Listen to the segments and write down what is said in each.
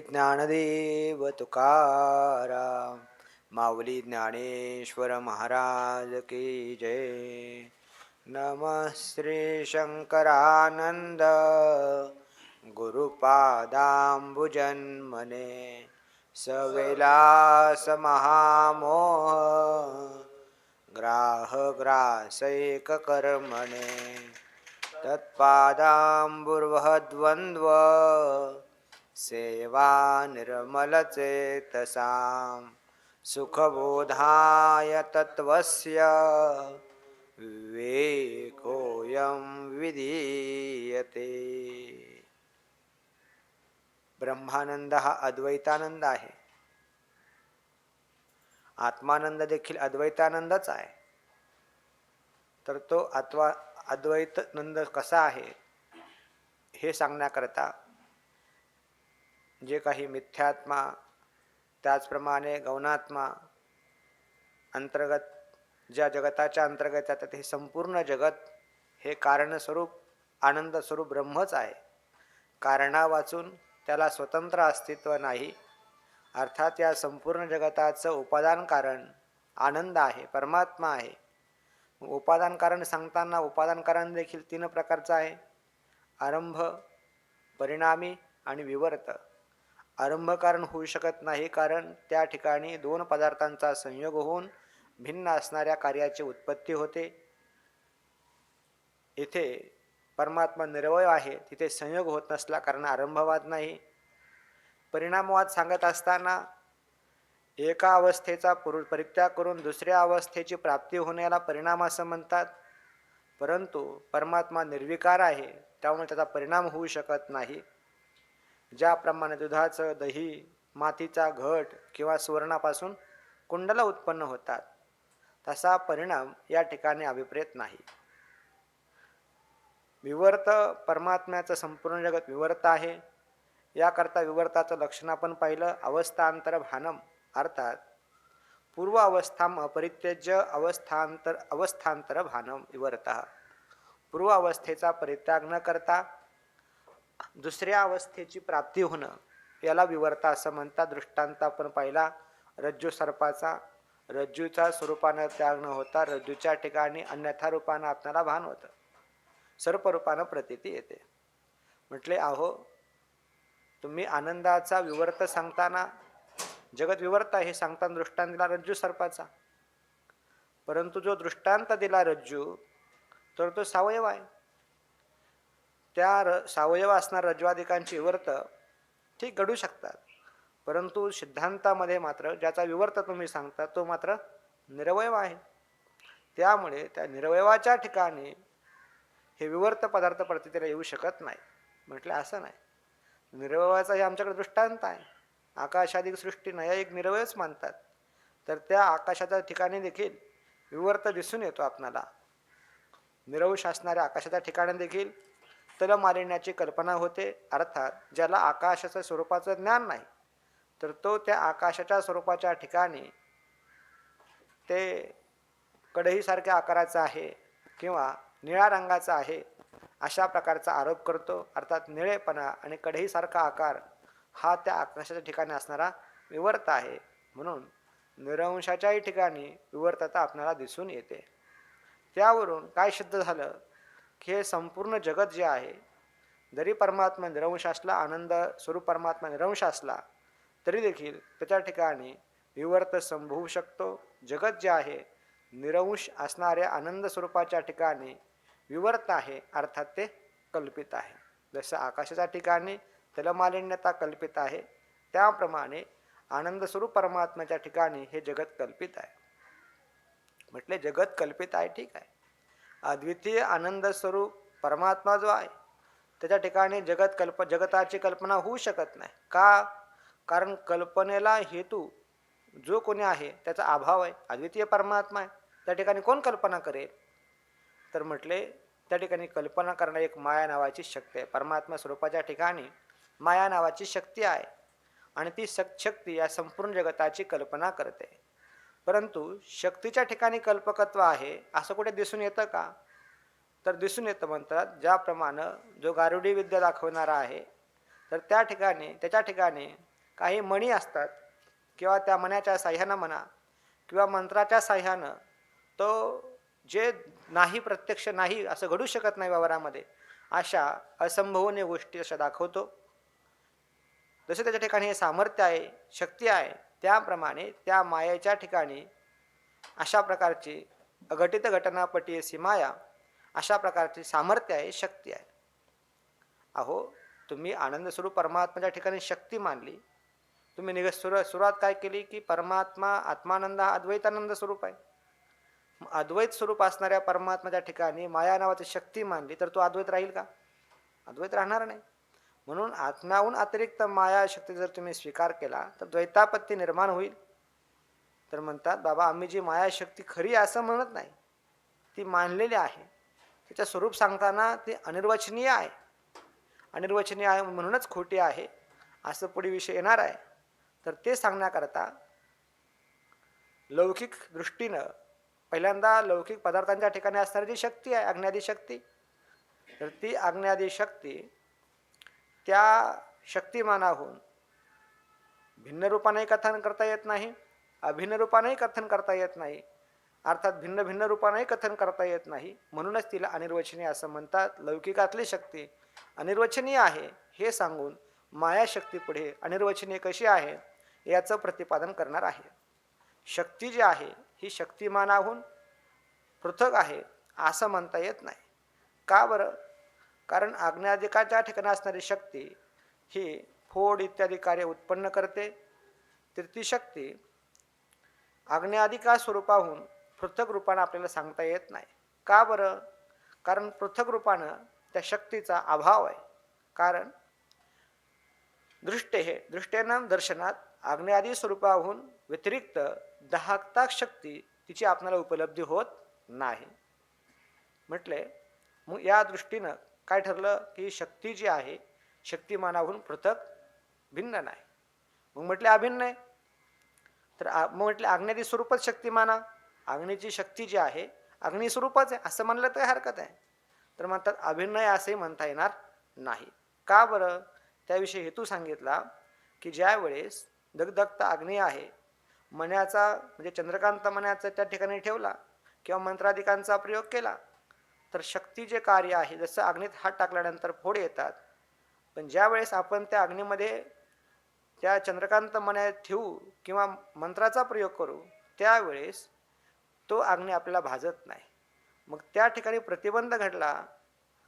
ज्ञानदेव तुकाराम माऊली ज्ञानेश्वर महाराज की जय. नमः श्री शंकरानंद गुरुपादांबुजन्मने सविलास महामोह ग्राह ग्रासैक कर्मणे तत्पादांबुर्वहद्वन्द्व सेवा निर्मलचेतसां सुखबोधाय तत्त्वस्य विवेकोऽयं विधीयते. ब्रह्मानंद हा अद्वैतानंद आहे. आत्मानंद देखील अद्वैतानंदच आहे. तर तो अद्वैतानंद कसा आहे हे सांगण्याकरता जे काही मिथ्यात्मा त्याचप्रमाणे गौणात्मा अंतर्गत ज्या जगताच्या अंतर्गत येतात हे संपूर्ण जगत हे कारणस्वरूप आनंद स्वरूप ब्रह्मच आहे. कारणा वाचून त्याला स्वतंत्र अस्तित्व नाही. अर्थात या संपूर्ण जगताचं उपादान कारण आनंद आहे, परमात्मा आहे. उपादान कारण सांगताना उपादान कारण देखील 3 प्रकारचं आहे: आरंभ, परिणामी आणि विवर्त. आरंभ कारण होऊ शकत नाही, कारण त्या ठिकाणी 2 पदार्थांचा संयोग होऊन भिन्न असणाऱ्या कार्याची उत्पत्ती होते. इथे परमात्मा निरवय आहे, तिथे संयोग होत नसला कारण आरंभवाद नाही. परिणामवाद सांगत असताना एका अवस्थेचा परित्याग करून दुसऱ्या अवस्थेची प्राप्ती होण्याला परिणाम असं म्हणतात. परंतु परमात्मा निर्विकार आहे, त्यामुळे त्याचा परिणाम होऊ शकत नाही. ज्याप्रमाणे दुधाचं दही, मातीचा घट किंवा सुवर्णापासून कुंडला उत्पन्न होतात, तसा परिणाम या ठिकाणी अभिप्रेत नाही. विवर्त, परमात्म्याचं संपूर्ण जगत विवर्त आहे. याकरता विवर्ताचं लक्षण आपण पाहिलं. अवस्थांतर भानम, अर्थात पूर्व अवस्थाम अपरित्यज्य अवस्थांतर भानम विवर्त. पूर्व अवस्थेचा परित्याग न करता दुसऱ्या अवस्थेची प्राप्ती होणं याला विवर्त असं म्हणतात. दृष्टांत आपण पाहिला रज्जू सर्पाचा. रज्जूचा स्वरूपानं त्याग न होता रज्जूच्या ठिकाणी अन्यथा रूपानं आपल्याला भान होतं, सर्परूपानं प्रतीती येते. म्हटले, अहो तुम्ही आनंदाचा विवर्त सांगताना जगत विवर्त आहे सांगताना दृष्टांत दिला रज्जू सर्पाचा, परंतु जो दृष्टांत दिला रज्जू तर तो सावयव आहे. त्या सावयव असणाऱ्या रज्ज्वादिकांची विवर्त ठीक घडू शकतात, परंतु सिद्धांतामध्ये मात्र ज्याचा विवर्त तुम्ही सांगता तो मात्र निरवयव आहे. त्यामुळे त्या निरवयवाच्या ठिकाणी हे विवर्त पदार्थ प्रतीतीला येऊ शकत नाही. म्हटलं असं नाही, निरवयवाचा हे आमच्याकडे दृष्टांत आहे. आकाशादिक सृष्टी नैयायिक निरवयच मानतात, तर त्या आकाशाच्या ठिकाणी देखील विवर्त दिसून येतो आपणाला. निरवश असणाऱ्या आकाशाच्या ठिकाणी देखील तलमालिन्याची कल्पना होते. अर्थात ज्याला आकाशाच्या स्वरूपाचं ज्ञान नाही, तर तो त्या आकाशाच्या स्वरूपाच्या ठिकाणी ते कढईसारख्या आकाराचा आहे किंवा निळ्या रंगाचा आहे अशा प्रकारचा आरोप करतो. अर्थात निळेपणा आणि कढईसारखा आकार हा त्या आकाशाच्या ठिकाणी असणारा विवर्त आहे. म्हणून निरंशाच्याही ठिकाणी विवर्तता आपल्याला दिसून येते. त्यावरून काय सिद्ध झालं की हे संपूर्ण जगत जे आहे, जरी परमात्मा निरंश असला, आनंद स्वरूप परमात्मा निरंश असला, तरी देखील त्याच्या ठिकाणी विवर्त संभवू शकतो. जगत जे आहे निरंश असणाऱ्या आनंद स्वरूपाच्या ठिकाणी विवर्त आहे, अर्थात ते कल्पित आहे. जसं आकाशाच्या ठिकाणी तलमालिन्यता कल्पित आहे, त्याप्रमाणे आनंद स्वरूप परमात्म्याच्या ठिकाणी हे जगत कल्पित आहे. म्हटले जगत कल्पित आहे, ठीक आहे. अद्वितीय आनंद स्वरूप परमात्मा जो आहे त्याच्या ठिकाणी जगताची कल्पना होऊ शकत नाही. का? कारण कल्पनेला हेतू जो कोणी आहे त्याचा अभाव आहे. अद्वितीय परमात्मा आहे, त्या ठिकाणी कोण कल्पना करेल? तर म्हटले त्या ठिकाणी कल्पना करणारी एक माया नावाची शक्ती आहे. परमात्मा स्वरूपाच्या ठिकाणी माया नावाची शक्ती आहे आणि ती शक्ती या संपूर्ण जगताची कल्पना करते. परंतु शक्तीच्या ठिकाणी कल्पकत्व आहे असं कुठे दिसून येतं का? तर दिसून येतं. म्हणतात ज्याप्रमाणे जो गारुडी विद्या दाखवणारा आहे, तर त्याच्या ठिकाणी काही मणी असतात किंवा त्या मण्याच्या साह्यानं म्हणा किंवा मंत्राच्या साह्यानं तो जे नाही प्रत्यक्ष नाही असं घडू शकत नाही व्यवहारामध्ये अशा असंभवनीय गोष्टी अशा दाखवतो. जसे त्याच्या ठिकाणी हे सामर्थ्य आहे, शक्ती आहे, त्याप्रमाणे त्या मायेच्या ठिकाणी अशा प्रकारची अघटित घटनापटी अशी माया, अशा प्रकारची सामर्थ्य आहे, शक्ती आहे. अहो, तुम्ही आनंद स्वरूप परमात्म्याच्या ठिकाणी शक्ती मानली. तुम्ही सुरुवात काय केली की परमात्मा आत्मानंद हा अद्वैतानंद स्वरूप आहे. अद्वैत स्वरूप असणाऱ्या परमात्म्याच्या ठिकाणी माया नावाची शक्ती मानली तर तो अद्वैत राहील का? अद्वैत राहणार नाही. म्हणून आत्म्याहून अतिरिक्त माया शक्ती जर तुम्ही स्वीकार केला तर द्वैतापत्ती निर्माण होईल. तर म्हणतात बाबा आम्ही जी माया शक्ती खरी असं म्हणत नाही, ती मानलेली आहे. तिचं स्वरूप सांगताना ती अनिर्वचनीय आहे. अनिर्वचनीय आहे म्हणूनच खोटी आहे असं पुढे विषय येणार आहे. तर ते सांगण्याकरता लौकिक दृष्टीनं पहिल्यांदा लौकिक पदार्थांच्या ठिकाणी असणारी जी शक्ती आहे अज्ञादी शक्ती, तर ती अज्ञादी शक्ती त्या शक्तिमानाहून भिन्न रूपाने कथन करता येत नाही, अभिन्न रूपानेही कथन करता येत नाही, अर्थात भिन्न भिन्न रूपानेही कथन करता येत नाही. म्हणूनच तिला अनिर्वचनीय असं म्हणतात. लौकिकातली शक्ती अनिर्वचनीय आहे हे सांगून मायाशक्ती पुढे अनिर्वचनीय कशी आहे याचं प्रतिपादन करणार आहे. शक्ती जी आहे ही शक्तिमानाहून पृथक आहे असं म्हणता येत नाही. का बरं? कारण आज्ञाधिकाच्या ठिकाणी असणारी शक्ती ही फोड इत्यादी कार्य उत्पन्न करते. तर ती शक्ती आज्ञाधिका स्वरूपाहून पृथक रूपानं आपल्याला सांगता येत नाही. का बरं? कारण पृथक रूपानं त्या शक्तीचा अभाव आहे. कारण दृष्टेनं दर्शनात आज्ञादी स्वरूपाहून व्यतिरिक्त दाहकता शक्ती तिची आपल्याला उपलब्धी होत नाही. म्हटले मग या दृष्टीनं काय ठरलं की शक्ती जी आहे शक्तिमानाहून पृथक भिन्न नाही. मग म्हटले अभिन्न आहे. तर मग म्हटले आज्ञादी स्वरूपच शक्तिमाना, अग्नीची शक्ती जी आहे अग्नी स्वरूपच आहे असं म्हणलं तर हरकत आहे. तर म्हणतात अभिन्न आहे असंही म्हणता येणार नाही. का बरं? त्याविषयी हेतू सांगितला की ज्या वेळेस दगदगता अग्नी आहे, मण्याचा म्हणजे चंद्रकांत मण्याचा त्या ठिकाणी ठेवला किंवा मंत्राधिकांचा प्रयोग केला तर शक्ती जे कार्य आहे जसं अग्नीत हात टाकल्यानंतर फोड येतात, पण ज्या वेळेस आपण त्या अग्नीमध्ये त्या चंद्रकांत मण्या ठेवू किंवा मंत्राचा प्रयोग करू त्यावेळेस तो अग्नी आपल्याला भाजत नाही. मग त्या ठिकाणी प्रतिबंध घडला.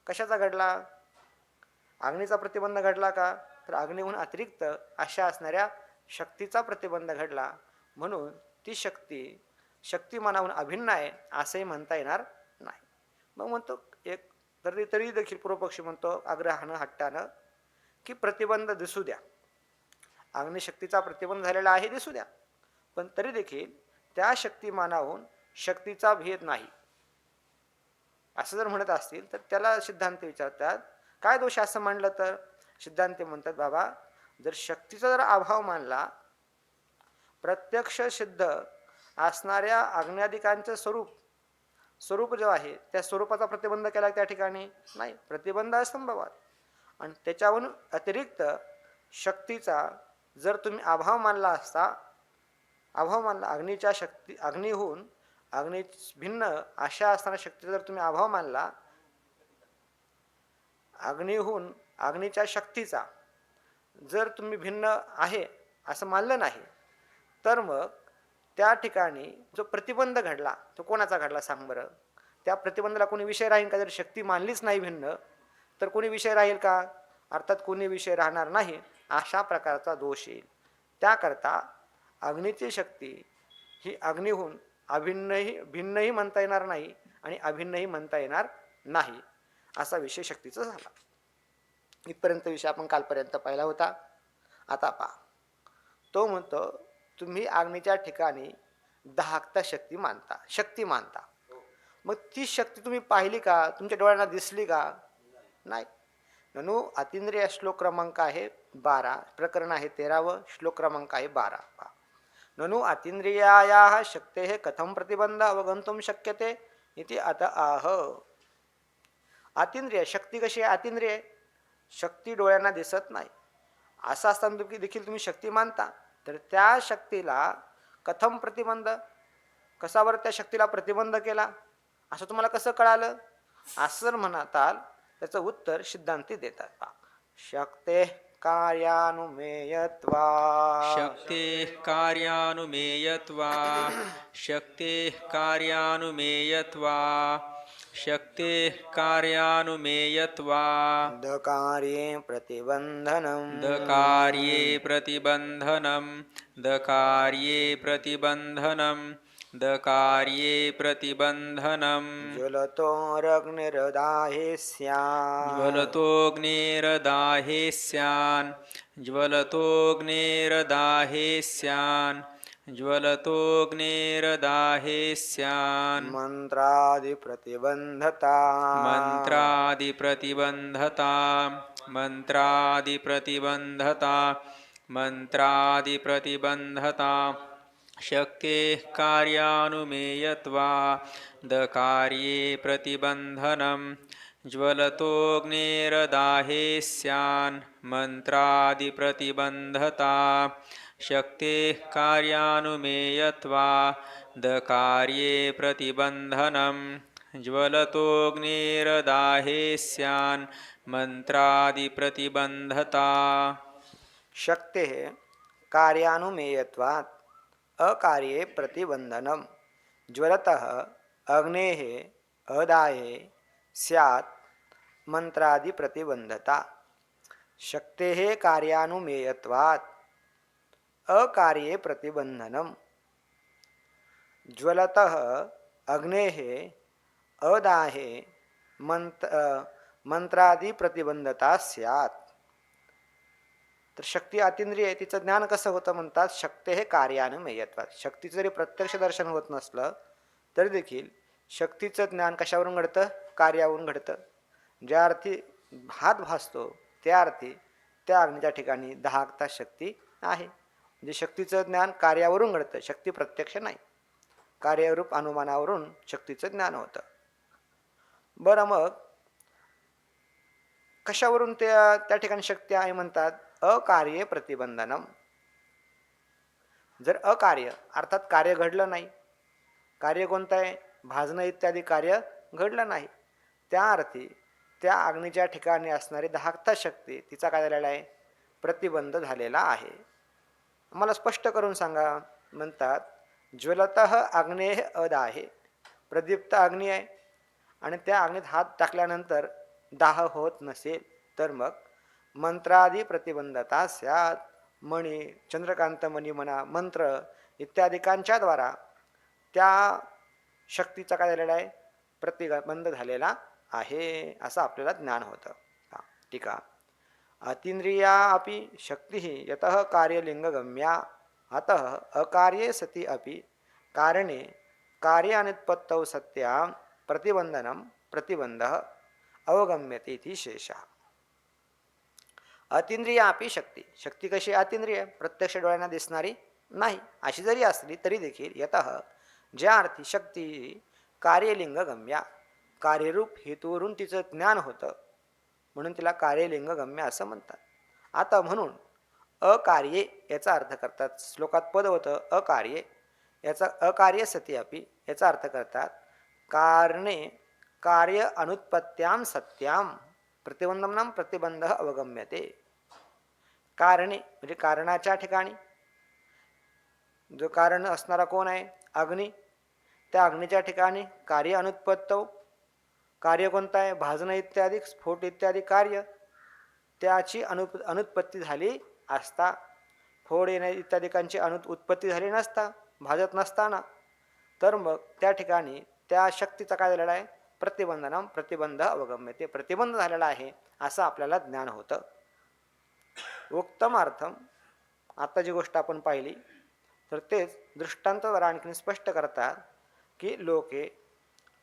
कशाचा घडला? अग्नीचा प्रतिबंध घडला का? तर अग्नीहून अतिरिक्त अशा असणाऱ्या शक्तीचा प्रतिबंध घडला. म्हणून ती शक्ती शक्तिमानाहून अभिन्न आहे असंही म्हणता येणार नाही. मग म्हणतो एक तरी देखील पूर्वपक्षी म्हणतो आग्रहानं हट्टानं की प्रतिबंध दिसू द्या, अग्निशक्तीचा प्रतिबंध झालेला आहे दिसू द्या, पण तरी देखील त्या शक्तिमानाहून शक्तीचा भेद नाही असं जर म्हणत असतील तर त्याला सिद्धांत विचारतात काय दोष असं म्हणलं तर सिद्धांत म्हणतात बाबा जर शक्तीचा जर अभाव मानला, प्रत्यक्ष सिद्ध असणाऱ्या आज्ञाधिकांचं स्वरूप जो आहे त्या स्वरूपाचा प्रतिबंध केला त्या ठिकाणी नाही, प्रतिबंध असंभवात. आणि त्याच्याहून अतिरिक्त शक्तीचा जर तुम्ही अभाव मानला असता, अभाव मानला अग्नीच्या शक्ती अग्नीहून अग्नी भिन्न अशा असणाऱ्या शक्तीचा जर तुम्ही अभाव मानला, अग्नीहून अग्नीच्या शक्तीचा जर तुम्ही भिन्न आहे असं मानलं नाही तर मग त्या ठिकाणी जो प्रतिबंध घडला तो कोणाचा घडला सांग बरं? त्या प्रतिबंधाला कोणी विषय राहील का? जर शक्ती मानलीच नाही भिन्न तर कोणी विषय राहील का? अर्थात कोणी विषय राहणार नाही. अशा प्रकारचा दोष येईल. त्याकरता अग्नीची शक्ती ही अग्नीहून भिन्नही म्हणता येणार नाही आणि अभिन्नही म्हणता येणार नाही असा विषय शक्तीचा झाला. इथपर्यंत विषय आपण कालपर्यंत पाहिला होता. आता पहा, तो म्हणतो तुम्ही अग्नीच्या ठिकाणी दाहकता शक्ती मानता. मग ती शक्ती तुम्ही पाहिली का? तुमच्या डोळ्यांना दिसली का? नाही. ननु अतींद्रिय श्लोक क्रमांक आहे 12, प्रकरण आहे 13, श्लोक क्रमांक आहे 12. ननु अतींद्रियायाः शक्तेः कथम प्रतिबंध अवगंतुम शक्यते इति अत आह. अतींद्रिय शक्ती कशी आहे? अतींद्रिय शक्ती डोळ्यांना दिसत नाही. असं असताना देखील तुम्ही शक्ती मानता, तर त्या शक्तीला कथम प्रतिबंध, कसा बरं त्या शक्तीला प्रतिबंध केला असं तुम्हाला कसं कळालं, असं जर म्हणताल त्याचं उत्तर सिद्धांती देतात पहा. शक्ते कार्यानुमेयत्वा, शक्तेः कार्यानुमेयत्वा शक्तेः कार्यानुमेयत्वा शक्तेः कार्यानुमेयत्वा दकार्ये प्रतिबंधनम्, दकार्ये प्रतिबन्धनं दकार्ये प्रतिबन्धनं दकार्ये प्रतिबन्धनं ज्वलतोरग्निर्दाहे स्यात्, ज्वलतोऽग्निरदाहे स्यान् ज्वलतोऽग्निरदाहे स्यान् ज्वलतोऽग्निरदाहे स्यान् मंत्रादिप्रतिबन्धता, मन्त्रादिप्रतिबन्धता मन्त्रादिप्रतिबन्धता मन्त्रादिप्रतिबन्धता शक्तेः कार्यानुमेयत्वा दकार्ये प्रतिबन्धनं ज्वलतोऽग्निरदाहे स्यान् मन्त्रादिप्रतिबन्धता शक्तेः कार्यानुमेयत्वा दकार्ये प्रतिबन्धनं ज्वलतोऽग्निरदाहे स्यान् मन्त्रादिप्रतिबन्धता शक्ते कार्यानुमेयत्वात् अकार्ये प्रतिबंधनम, ज्वलतः अग्नेः अदाये स्यात् मंत्रादि प्रतिबंधता. शक्तेः कार्यानुमेयत्वात् अकार्ये प्रतिबंधनम, ज्वलतः अग्नेः अदाहे मंत्रादि प्रतिबंधता स्यात्. तर शक्ती अतिंद्रिय आहे, तिचं ज्ञान कसं होतं म्हणतात, शक्ती हे कार्यानुमेयत्वात. शक्तीचं जरी प्रत्यक्ष दर्शन होत नसलं तरी देखील शक्तीचं ज्ञान कशावरून घडतं, कार्यावरून घडतं. ज्या अर्थी हात भासतो त्या अर्थी त्या अग्नीच्या ठिकाणी दाहकता शक्ती आहे. म्हणजे शक्तीचं ज्ञान कार्यावरून घडतं, शक्ती प्रत्यक्ष नाही, कार्यरूप अनुमानावरून शक्तीचं ज्ञान होतं. बरं, मग कशावरून त्या ठिकाणी शक्ती आहे म्हणतात, अकार्ये प्रतिबंधनम. जर अकार्य अर्थात कार्य घडलं नाही, कार्य कोणतं आहे, भाजणं इत्यादी कार्य घडलं नाही, त्या अर्थी त्या अग्नीच्या ठिकाणी असणारी दाहकता शक्ती तिचा काय झालेला आहे, प्रतिबंध झालेला आहे. मला स्पष्ट करून सांगा म्हणतात, ज्वलतः अग्नेः अदाहे, प्रदीप्त अग्नी आहे आणि त्या अग्नीत हात टाकल्यानंतर दाह होत नसेल तर मग मंत्रादी प्रतिबंधता स्यात्. मणी, चंद्रकांत मणी म्हणा, मंत्र इत्यादिकांच्या द्वारा त्या शक्तीचा काय झालेला आहे, प्रतिबंध झालेला आहे, असं आपल्याला ज्ञान होतं. टीका. अतींद्रिया अपि शक्ती यतः कार्यलिंगगम्या अतः अकार्ये सति अपि कारणे कार्यानुत्पत्तौ सत्यां प्रतिबंधनम प्रतिबंधः अवगम्यते इति शेषः. अतींद्रिया अपि शक्ती, शक्ती कशी अतींद्रिय, प्रत्यक्ष डोळ्यांना दिसणारी नाही, अशी जरी असली तरी देखील यतः ज्या अर्थी शक्ती कार्यलिंगगम्या, कार्यरूप हेतूवरून तिचं ज्ञान होतं म्हणून तिला कार्यलिंगगम्य असं म्हणतात. आता म्हणून अकार्ये याचा अर्थ करतात, श्लोकात पद होतं अकार्ये, याचा अकार्य सती अपि याचा अर्थ करतात कारणे कार्य अनुत्पत्त्याम सत्याम प्रतिबंधनाम प्रतिबंध अवगम्यते. कारणे म्हणजे कारणाच्या ठिकाणी जो कारण असणारा कोण आहे, अग्नी, त्या अग्नीच्या ठिकाणी कार्य अनुत्पत्तौ, कार्य कोणतं आहे, भाजणं इत्यादी स्फोट इत्यादी कार्य, त्याची अनुत्पत्ती झाली असता, फोड येणे इत्यादिकांची उत्पत्ती झाली नसता, भाजत नसताना, तर मग त्या ठिकाणी त्या शक्तीचा काय झालेला आहे, प्रतिबंधनाम प्रतिबंध अवगम्यते, प्रतिबंध झालेला आहे असं आपल्याला ज्ञान होतं. उक्तमार्थम, आता जी गोष्ट आपण पाहिली तर तेच दृष्टांताद्वारा आणखी स्पष्ट करतात की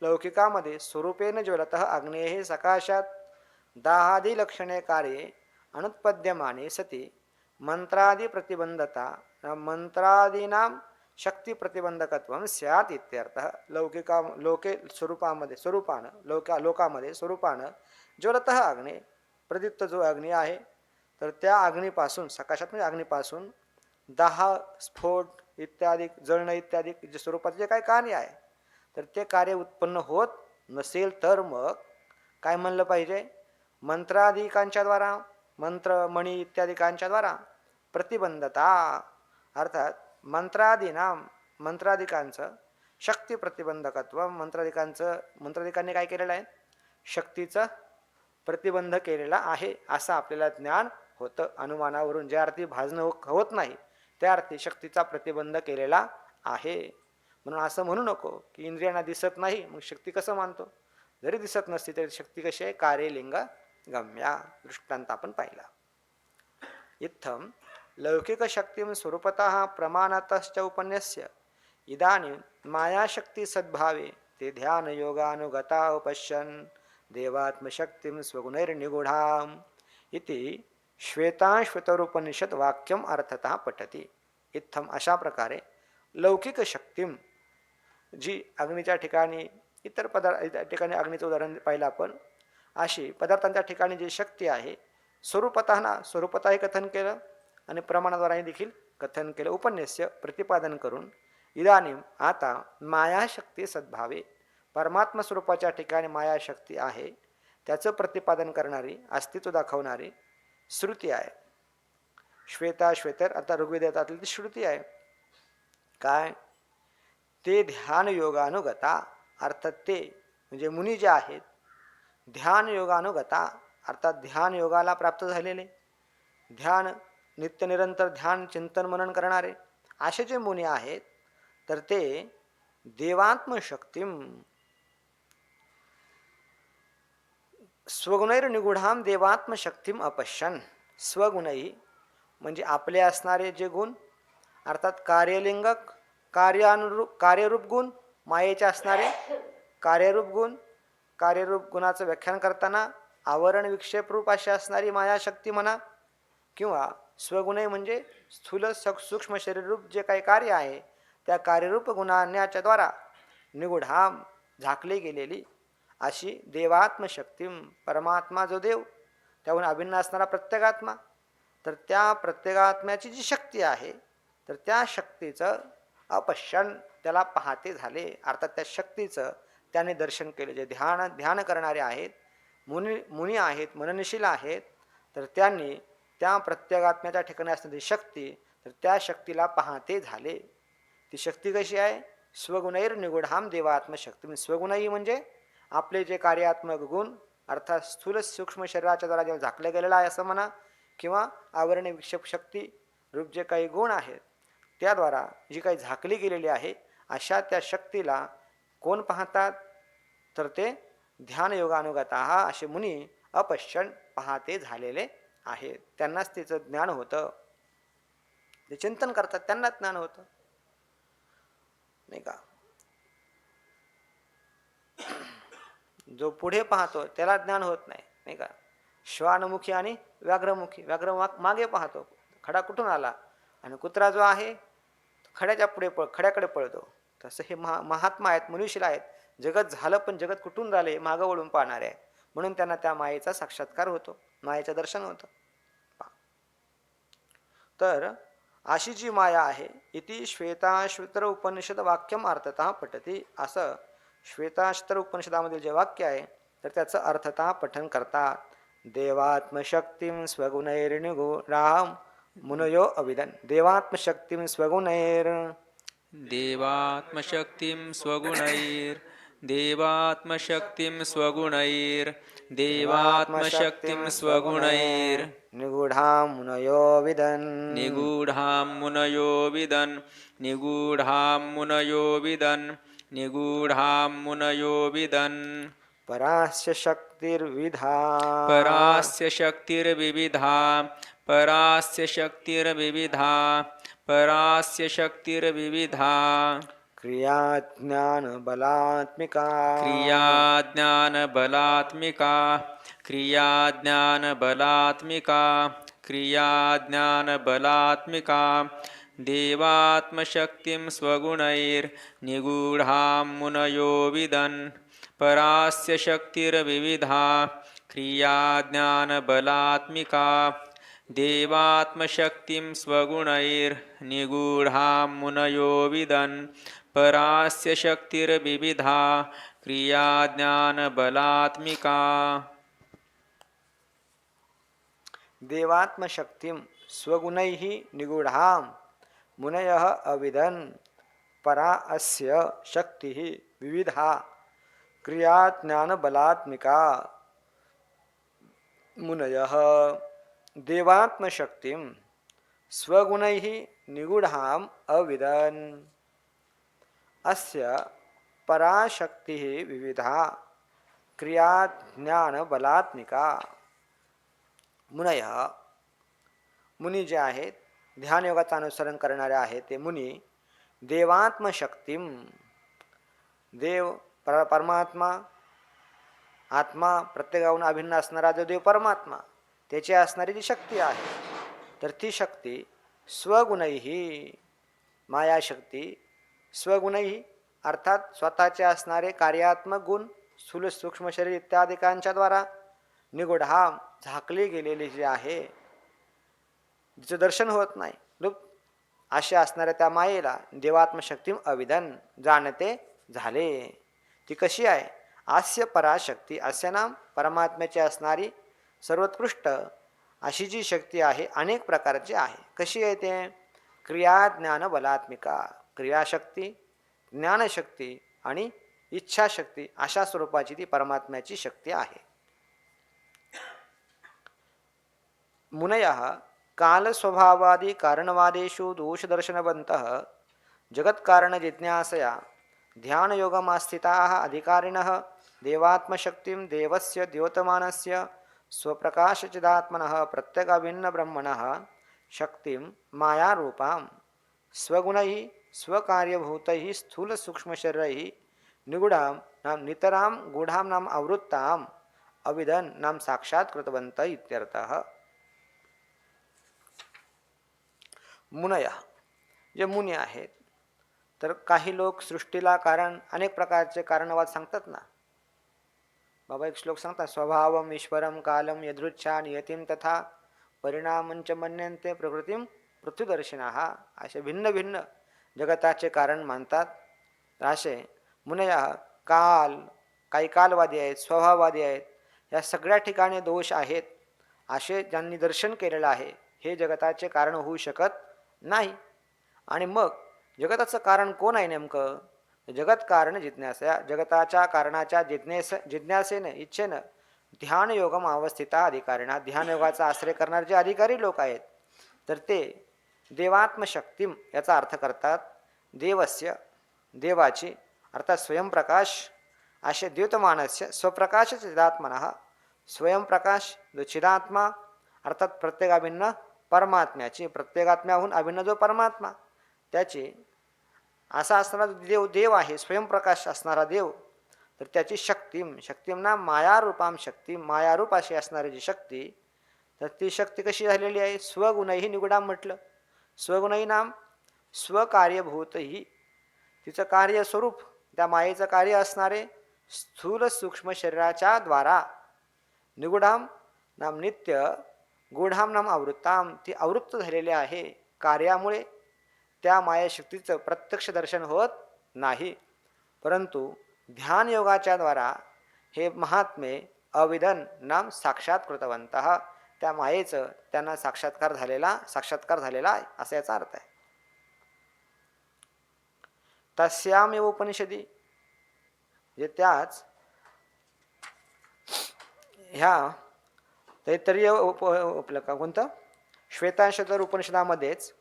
लौकिकामध्ये स्वरूपेण ज्वलतः अग्नेः सकाशात दाहादी लक्षणे कार्ये अनुत्पद्यमाने सती मंत्रादि प्रतिबंधता मंत्रादीनां शक्ती प्रतिबंधकत्वं स्यात् इत्यर्थः. लोके स्वरूपानं लोकामध्ये स्वरूपानं ज्वलतः अग्ने, प्रदीप्त जो अग्नी आहे तर त्या अग्नीपासून सकाशात म्हणजे अग्नीपासून 10 स्फोट इत्यादी जळणं इत्यादी जे स्वरूपाचे जे काही कार्य आहे तर ते कार्य उत्पन्न होत नसेल तर मग काय म्हणलं पाहिजे मंत्रादिकांच्या द्वारा मंत्र मणी इत्यादिकांच्या द्वारा प्रतिबंधता अर्थात मंत्रादिकांचं शक्ती प्रतिबंधकत्व मंत्रादिकांनी काय केलेलं आहे शक्तीचं प्रतिबंध केलेला आहे असं आपल्याला ज्ञान होतं अनुमानावरून ज्या अर्थी भाजणं होत नाही त्या अर्थी शक्तीचा प्रतिबंध केलेला आहे म्हणून असं म्हणू नको की इंद्रियांना दिसत नाही मग शक्ती कसं मानतो जरी दिसत नसती तरी शक्ती कशी आहे कार्यलिंग गम्या दृष्टांत आपण पाहिला इत्थम लौकिकशक्तीं स्वरूपतः प्रमाणतश्च उपन्यस्य इदानीं मायाशक्ती सद्भावे ते ध्यानयोगानुगता उपश्यन् देवात्मशक्तिं स्वगुणैर्निगूढाम् इति श्वेताश्वतरोपनिषद वाक्यम अर्थतः पठती इत्थम अशा प्रकारे लौकिक शक्तीम जी अग्नीच्या ठिकाणी इतर ठिकाणी अग्नीचं उदाहरण पाहिलं आपण अशी पदार्थांच्या ठिकाणी जी शक्ती आहे स्वरूपतः हे कथन केलं आणि प्रमाणाद्वारे देखील कथन केलं उपन्यास्य प्रतिपादन करून इदानीम आता मायाशक्ती सद्भावे परमात्मा स्वरूपाच्या ठिकाणी मायाशक्ती आहे त्याचं प्रतिपादन करणारी अस्तित्व दाखवणारी श्रुती आहे श्वेतर आता ऋग्वेदातली ती श्रुती आहे काय ते ध्यान योगानुगता अर्थात ते म्हणजे मुनी जे आहेत ध्यान योगानुगता अर्थात ध्यान योगाला प्राप्त झालेले ध्यान नित्य निरंतर ध्यान चिंतन मनन करणारे असे जे मुनी आहेत तर ते देवात्मशक्तीम स्वगुणैर्निगूढाम देवात्मशक्तीम अपश्यन स्वगुणही म्हणजे आपले असणारे जे गुण अर्थात कार्यलिंगक कार्यरूप गुण मायेचे असणारे कार्यरूप गुणाचं व्याख्यान करताना आवरण विक्षेप रूप अशी असणारी मायाशक्ती म्हणा किंवा स्वगुणे म्हणजे स्थूल सूक्ष्म शरीररूप जे काही कार्य आहे त्या कार्यरूप गुणांच्या द्वारा निगूढाम झाकली गेलेली अशी देवात्मशक्ती परमात्मा जो देव त्याहून अभिन्न असणारा प्रत्येगात्मा तर त्या प्रत्येगात्म्याची जी शक्ती आहे तर त्या शक्तीचं अपश्यन त्याला पाहते झाले अर्थात त्या शक्तीचं त्याने दर्शन केले जे ध्यान करणारे आहेत मुनी आहेत मननशील आहेत तर त्यांनी त्या प्रत्येगात्म्याच्या ठिकाणी असणारी शक्ती तर त्या शक्तीला पाहते झाले ती शक्ती कशी आहे स्वगुणैर्निगूढाम देवात्मशक्ती स्वगुणही म्हणजे आपले जे कार्यात्मक गुण अर्थात स्थूल सूक्ष्म शरीराच्या द्वारा जे झाकलं गेलेलं आहे असं म्हणा किंवा आवरण विक्षेप शक्ती रूप जे काही गुण आहेत त्याद्वारा जी काही झाकली गेलेली आहे अशा त्या शक्तीला कोण पाहतात तर ते ध्यानयोगानुगता असे मुनी अपश्यन पाहते झालेले आहेत त्यांनाच तिचं ज्ञान होतं जे चिंतन करतात त्यांना ज्ञान होतं नाही का जो पुढे पाहतो त्याला ज्ञान होत नाही का श्वानमुखी आणि व्याघ्र मागे पाहतो खडा कुठून आला आणि कुत्रा जो आहे खड्याकडे पळतो तसं हे महात्मा आहेत मनुष्य आहेत जगत झालं पण जगत कुठून झाले मागं वळून पाहणारे आहे म्हणून त्यांना त्या मायेचा साक्षात्कार होतो मायेचं दर्शन होतं तर अशी जी माया आहे इति श्वेताश्वतर उपनिषद वाक्यम अर्थतः पठती असं श्वेताश्वतर उपनिषदामधील जे वाक्य आहे तर त्याचं अर्थतः पठन करतात देवात्मशक्तीं स्वगुणैर्निगूढाम मुनयो अविदन् देवात्मशक्तीं स्वगुणैर् देवात्मशक्तिं स्वगुणैर् देवात्मशक्तिं स्वगुणैर् देवात्मशक्तिं स्वगुणैर् निगूढां मुनयो विदन् निगूढां मुनयो विदन् निगूढां मुनयो विदन् निगूढां मुनयो विदन् परास्य शक्तिर्विधा परास्य शक्तिर्विविधा परास्य शक्तिर्विविधा परास्य शक्तिर्विविधा क्रियाज्ञानबलात्मिका क्रियाज्ञानबलात्मिका क्रियाज्ञानबलात्मिका क्रियाज्ञानबलात्मिका देवात्मशक्तिं स्वगुणैर्निगूढां मुनयो विदन् परास्य शक्तिर्विविधा क्रियाज्ञानबलात्मिका देवात्मशक्तिं स्वगुणैर्निगूढां मुनयो विदन् परास्य शक्तिर्विविधा क्रिया ज्ञानबलात्मिका देवात्मशक्तिं स्वगुणैः निगूढां मुनयः अविदन् परा अस्य शक्तिः विविधा क्रिया ज्ञानबलात्मिका मुनयः देवात्मशक्तिं स्वगुणैः निगूढाम् अविदन् अस्य पराशक्तिः विविधा क्रिया ज्ञानबलात्मिका मुनय मुनी जे आहेत ध्यानयोगाचं अनुसरण करणारे आहेत ते मुनी देवात्मशक्तीम देव परमात्मा आत्मा प्रत्येकाहून अभिन्न असणारा जो देव परमात्मा त्याची असणारी जी शक्ती आहे तर ती शक्ती स्वगुणैही मायाशक्ती स्वगुणैही अर्थात स्वतःचे असणारे कार्यात्मक गुण स्थूल सूक्ष्म शरीर इत्यादिकांच्या द्वारा निगूढा झाकली गेलेली जी आहे जिचं दर्शन होत नाही लुप्त असे असणाऱ्या त्या मायेला देवात्मशक्ती अविदन जाणते झाले. ती कशी आहे? आस्य पराशक्ती असे नाम परमात्म्याची असणारी सर्वोत्कृष्ट अशी जी शक्ती आहे अनेक प्रकारची आहे. कशी आहे ते? क्रिया ज्ञान बलात्मिका क्रियाशक्ती ज्ञानशक्ती आणि इच्छाशक्ती अशा स्वरूपाची ती परमात्म्याची शक्ती आहे. मुनयः कालस्वभावादि कारणवादेषु दोषदर्शनवन्तः जगत्कारणजिज्ञासया ध्यानयोगमास्थिताः अधिकारिणः देवात्मशक्तिं देवस्य द्योतमानस्य स्वप्रकाशचिदात्मनः प्रत्यगाभिन्नब्रह्मणः शक्तिं मायारूपां स्वगुणैः स्वकार्यभूतैः स्थूलसूक्ष्मशरीरैः निगूढां नाम नितरां गूढां नाम आवृत्तां अविदन् नाम साक्षात्कृतवन्तः इत्यर्थः. मुनया जे मुनी आहेत तर काही लोक सृष्टीला कारण अनेक प्रकारचे कारणवाद सांगतात ना. बाबा एक श्लोक सांगतात स्वभावम ईश्वरम कालम यदृच्छा नियतीम तथा परिणामंच मन्यन्ते प्रकृतीम पृथ्वीदर्शिनः असे भिन्न भिन्न जगताचे कारण मानतात. असे मुनया काल काही कालवादी आहेत स्वभाववादी आहेत या सगळ्या ठिकाणी दोष आहेत असे ज्यांनी दर्शन केलेलं आहे हे जगताचे कारण होऊ शकत नाही. आणि मग जगताचं कारण कोण आहे नेमकं? जगत कारण जिज्ञासा जगताच्या कारणाच्या जिज्ञासेने इच्छेनं ध्यानयोगम अवस्थिता अधिकारिणा ध्यानयोगाचा आश्रय करणारे जे अधिकारी लोक आहेत तर ते देवात्मशक्तीम याचा अर्थ करतात देवस्य देवाची अर्थात स्वयंप्रकाश असे द्योतमानस्य स्वप्रकाश चिदात्मनः स्वयंप्रकाश जो चिदात्मा अर्थात प्रत्येकाभिन्न परमात्म्याची प्रत्येकात्म्याहून अभिन्न जो परमात्मा त्याची असा असणारा देव आहे स्वयंप्रकाश असणारा देव तर त्याची शक्तीम ना मायारूपाम शक्ती मायारूप अशी असणारी जी शक्ती तर ती शक्ती कशी झालेली आहे? स्वगुणही निगुडाम म्हटलं. स्वगुणही नाम स्वकार्यभूतही तिचं कार्यस्वरूप त्या मायेचं कार्य असणारे स्थूल सूक्ष्म शरीराच्या द्वारा निगुडाम नाम नित्य गूढाम नाम आवृत्ताम ती आवृत्त झालेली आहे. कार्यामुळे त्या मायाशक्तीचं प्रत्यक्ष दर्शन होत नाही परंतु ध्यानयोगाच्या द्वारा हे महात्मे अविदन नाम साक्षात्कृतवंतः त्या मायेचं त्यांना साक्षात्कार झालेला आहे असा याचा अर्थ आहे. तस्यामेव उपनिषदी जे त्याच ह्या तैत्तरीय कोणतं श्वेताश्वतर उपनिषदामध्येच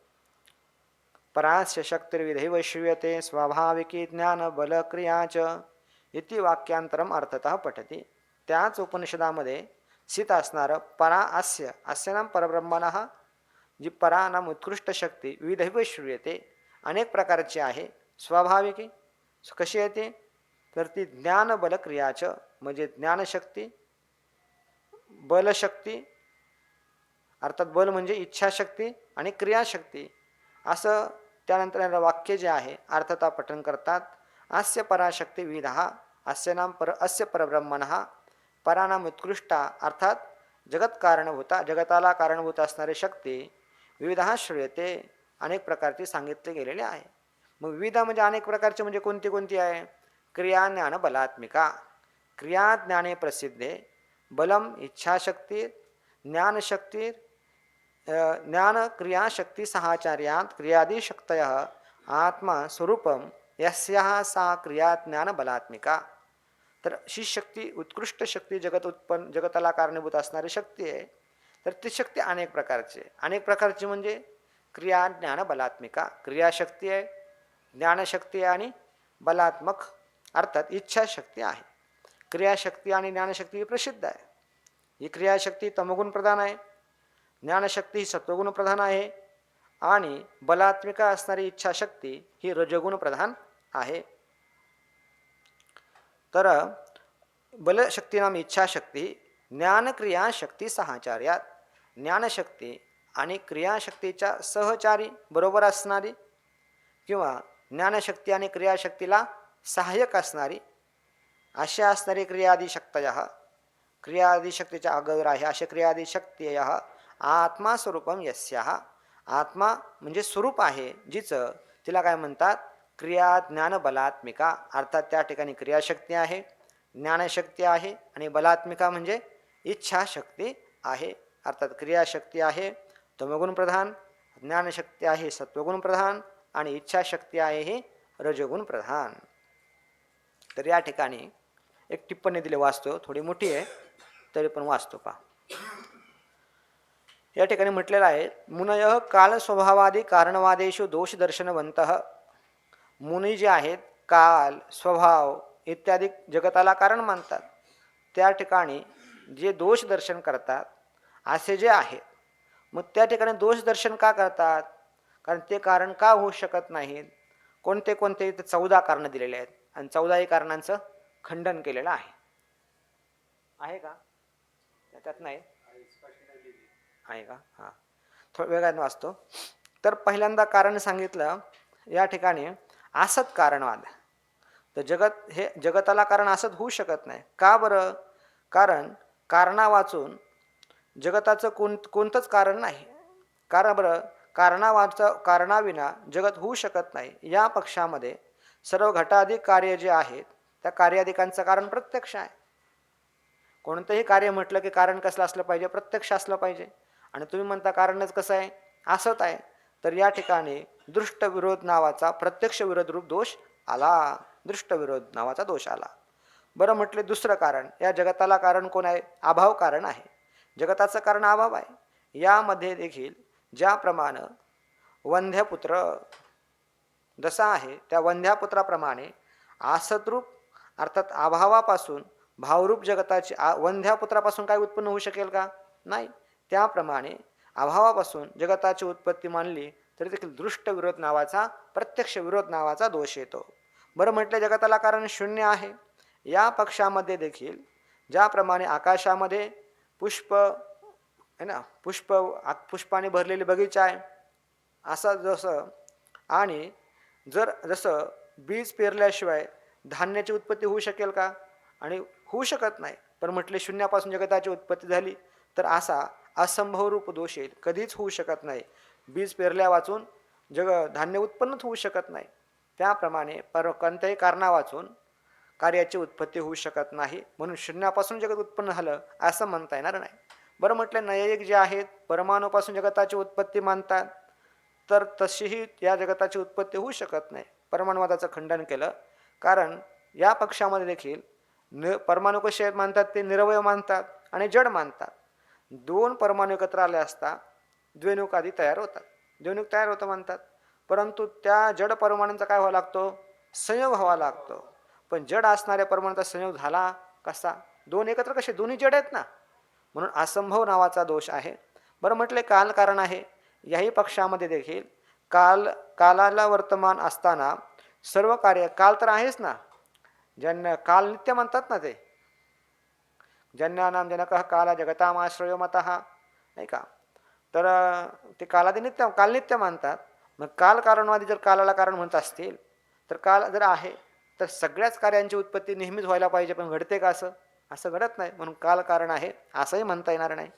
परास्य शक्तिर्विधैव श्रूयते स्वाभाविकी ज्ञान बलक्रियाच इति वाक्यांतरम अर्थतः पठती. त्याच उपनिषदामध्ये स्थित असणारं परा अस्य नाम परब्रह्मणः जी परा नाम उत्कृष्ट शक्ती विविधैव श्रूयते अनेक प्रकारची आहे. स्वाभाविकी कशी येते तर ती ज्ञान बलक्रियाच म्हणजे ज्ञानशक्ती बलशक्ती अर्थात बल म्हणजे इच्छाशक्ती आणि क्रियाशक्ती असं त्यानंतर वाक्य जे आहे अर्थता पठन करतात. अस्य पराशक्ती विविधा अस्य नाम अस्य परब्रह्मणः परा नाम उत्कृष्टा अर्थात जगताला कारणभूत असणारी शक्ती विविधा श्रूयते, अनेक प्रकारची सांगितले गेलेले आहे. मग विविध म्हणजे अनेक प्रकारचे म्हणजे कोणती कोणती आहे? क्रिया ज्ञान बलात्मिका. क्रिया ज्ञाने प्रसिद्धे बलम इच्छाशक्ती ज्ञानशक्ती ज्ञान क्रियाशक्ती सहाचार्यात क्रियादी शक्तय आत्मा स्वरूपम यस्याः सा क्रिया ज्ञान बलात्मिका. तर अशी शक्ती, उत्कृष्ट शक्ती, जगताला कारणीभूत असणारी शक्ती आहे. तर ती शक्ती अनेक प्रकारची आहे. अनेक प्रकारची म्हणजे क्रिया ज्ञान बलात्मिका. क्रियाशक्ती आहे, ज्ञानशक्ती आहे आणि बलात्मक अर्थात इच्छाशक्ती आहे. क्रियाशक्ती आणि ज्ञानशक्ती ही प्रसिद्ध आहे. ही क्रियाशक्ती तमोगुण प्रधान आहे, ज्ञानशक्ती ही सत्वगुण प्रधान आहे आणि बलात्मिका असणारी इच्छाशक्ती ही रजगुण प्रधान आहे. तर बलशक्ती नाम इच्छाशक्ती ज्ञानक्रियाशक्ती सहाचार्यात. ज्ञानशक्ती आणि क्रियाशक्तीच्या सहचारी बरोबर असणारी किंवा ज्ञानशक्ती आणि क्रियाशक्तीला सहाय्यक असणारी अशी असणारी क्रियादिशक्तय, क्रियादिशक्तीच्या अगोदर आहे अशा क्रियादिशक्तीय आत्मा स्वरूपम यस्याः. आत्मा म्हणजे स्वरूप आहे जिचं, तिला काय म्हणतात? क्रिया ज्ञान बलात्मिका. अर्थात त्या ठिकाणी क्रियाशक्ती आहे, ज्ञानशक्ती आहे आणि बलात्मिका म्हणजे इच्छाशक्ती आहे. अर्थात क्रियाशक्ती आहे तमोगुण प्रधान, ज्ञानशक्ती आहे सत्वगुण प्रधान आणि इच्छाशक्ती आहे ही रजगुण प्रधान. तर या ठिकाणी एक टिप्पणी दिली, वाचतो, थोडी मोठी आहे तरी पण वाचतो पहा. या ठिकाणी म्हटलेलं आहे, मुनय काल स्वभावादी कारणवादेशु दोष दर्शनवंतः. मुनी जे आहेत काल स्वभाव इत्यादी जगताला कारण मानतात. त्या ठिकाणी जे दोष दर्शन करतात असे जे आहेत, मग त्या ठिकाणी दोष दर्शन का करतात? कारण ते कारण का होऊ शकत नाहीत. कोणते कोणते? 14 कारणं दिलेले आहेत आणि 14 कारणांचं खंडन केलेलं आहे का? त्यात नाही आहे का? हां, थोडं वेगाने वाचतो. तर पहिल्यांदा कारण सांगितलं या ठिकाणी असत कारणवाद. तर जगताला कारण असत होऊ शकत नाही. का बरं? कारण कारणा वाचून जगताचं कोणतंच कारण नाही. कारण बरं, कारणाविना जगत होऊ शकत नाही. या पक्षामध्ये सर्व घटाधिक कार्य जे आहेत त्या कार्याधिकांचं कारण प्रत्यक्ष आहे. कोणतंही कार्य म्हटलं की कारण कसलं असलं पाहिजे? प्रत्यक्ष असलं पाहिजे. आणि तुम्ही म्हणता कारणच कसं आहे? असत आहे. तर या ठिकाणी दृष्ट विरोध नावाचा प्रत्यक्ष विरोध रूप दोष आला. दृष्ट विरोध नावाचा दोष आला. बरं, म्हटले दुसरं कारण, या जगताला कारण कोण आहे? अभाव कारण आहे. जगताचं कारण अभाव आहे. यामध्ये देखील ज्याप्रमाणे वंध्यपुत्र जसा आहे त्या वंध्यापुत्राप्रमाणे आसतरूप अर्थात अभावापासून भावरूप जगताची वंध्यापुत्रापासून काय उत्पन्न होऊ शकेल का? नाही. त्याप्रमाणे अभावापासून जगताची उत्पत्ती मानली तरी देखील दृष्ट विरोध नावाचा प्रत्यक्ष विरोध नावाचा दोष येतो. बरं, म्हटलं जगताला कारण शून्य आहे. या पक्षामध्ये देखील ज्याप्रमाणे आकाशामध्ये पुष्प आहे ना, पुष्पाने भरलेली बगीचा आहे असं जसं, आणि जसं बीज पेरल्याशिवाय धान्याची उत्पत्ती होऊ शकेल का? आणि होऊ शकत नाही. पण म्हटले शून्यापासून जगताची उत्पत्ती झाली तर असा असंभव रूप दोष येईल. कधीच होऊ शकत नाही. बीज पेरल्या वाचून धान्य उत्पन्नच होऊ शकत नाही. त्याप्रमाणे कोणत्याही कारणा वाचून कार्याची उत्पत्ती होऊ शकत नाही. म्हणून शून्यापासून जगत उत्पन्न झालं असं म्हणता येणार नाही. बरं, म्हटलं नैयायिक जे आहेत परमाणूपासून जगताची उत्पत्ती मानतात, तर तशीही या जगताची उत्पत्ती होऊ शकत नाही. परमाणुवादाचं खंडन केलं. कारण या पक्षामध्ये देखील परमाणू कसे मानतात? ते निरवय मानतात आणि जड मानतात. 2 परमाणू एकत्र आले असता द्वेणुक आदी तयार होतात. द्वेणुक तयार होतं म्हणतात. परंतु त्या जड परमाणूंचा काय व्हावा लागतो? संयोग व्हावा लागतो. पण जड असणाऱ्या परमाणूचा संयोग झाला कसा? 2 एकत्र कसे? दोन्ही जड आहेत ना. म्हणून असंभव नावाचा दोष आहे. बरं, म्हटले काल कारण आहे. याही पक्षामध्ये देखील कालाला वर्तमान असताना सर्व कार्य काल तर आहेच ना. ज्यांना काल नित्य म्हणतात ना, ते जन्यानाम जनकः काला जगतामाश्रयो मतः, नाही का? तर ते काल नित्य मानतात. मग काल कारणवादी जर कालाला कारण म्हणत असतील तर काल जर आहे तर सगळ्याच कार्यांची उत्पत्ती नेहमीच व्हायला पाहिजे. पण घडते का असं? असं घडत नाही, म्हणून काल कारण आहे असंही म्हणता येणार नाही.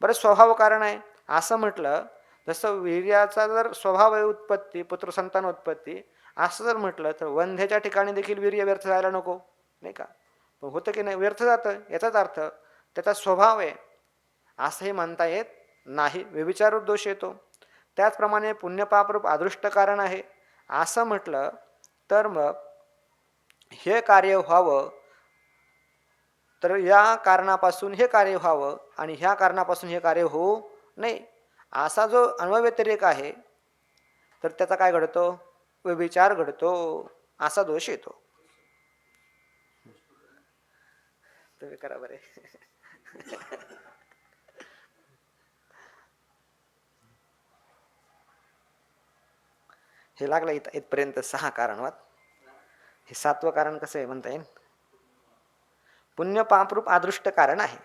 बरं, स्वभाव कारण आहे असं म्हटलं, जसं वीर्याचा जर स्वभाव आहे उत्पत्ती, पुत्रसंतान उत्पत्ती, असं जर म्हटलं तर वंध्याच्या ठिकाणी देखील वीर्य व्यर्थ जायला नको, नाही का? पण होतं की नाही, व्यर्थ जातं. याचाच अर्थ त्याचा स्वभाव आहे असंही म्हणता येत नाही, व्यभिचार दोष येतो. त्याचप्रमाणे पुण्यपापरूप अदृष्ट कारण आहे असं म्हटलं तर मग हे कार्य व्हावं तर या कारणापासून हे कार्य व्हावं आणि ह्या कारणापासून हे कार्य होऊ नये, असा जो अन्वयव्यतिरेक आहे तर त्याचा काय घडतो, व्यभिचार घडतो, असा दोष येतो. तुम्ही करा बरे. हे लागलं इथपर्यंत 6 कारणवाद. हे 7वं कारण कसं आहे म्हणता येईल, पुण्य पापरूप अदृष्ट कारण आहे.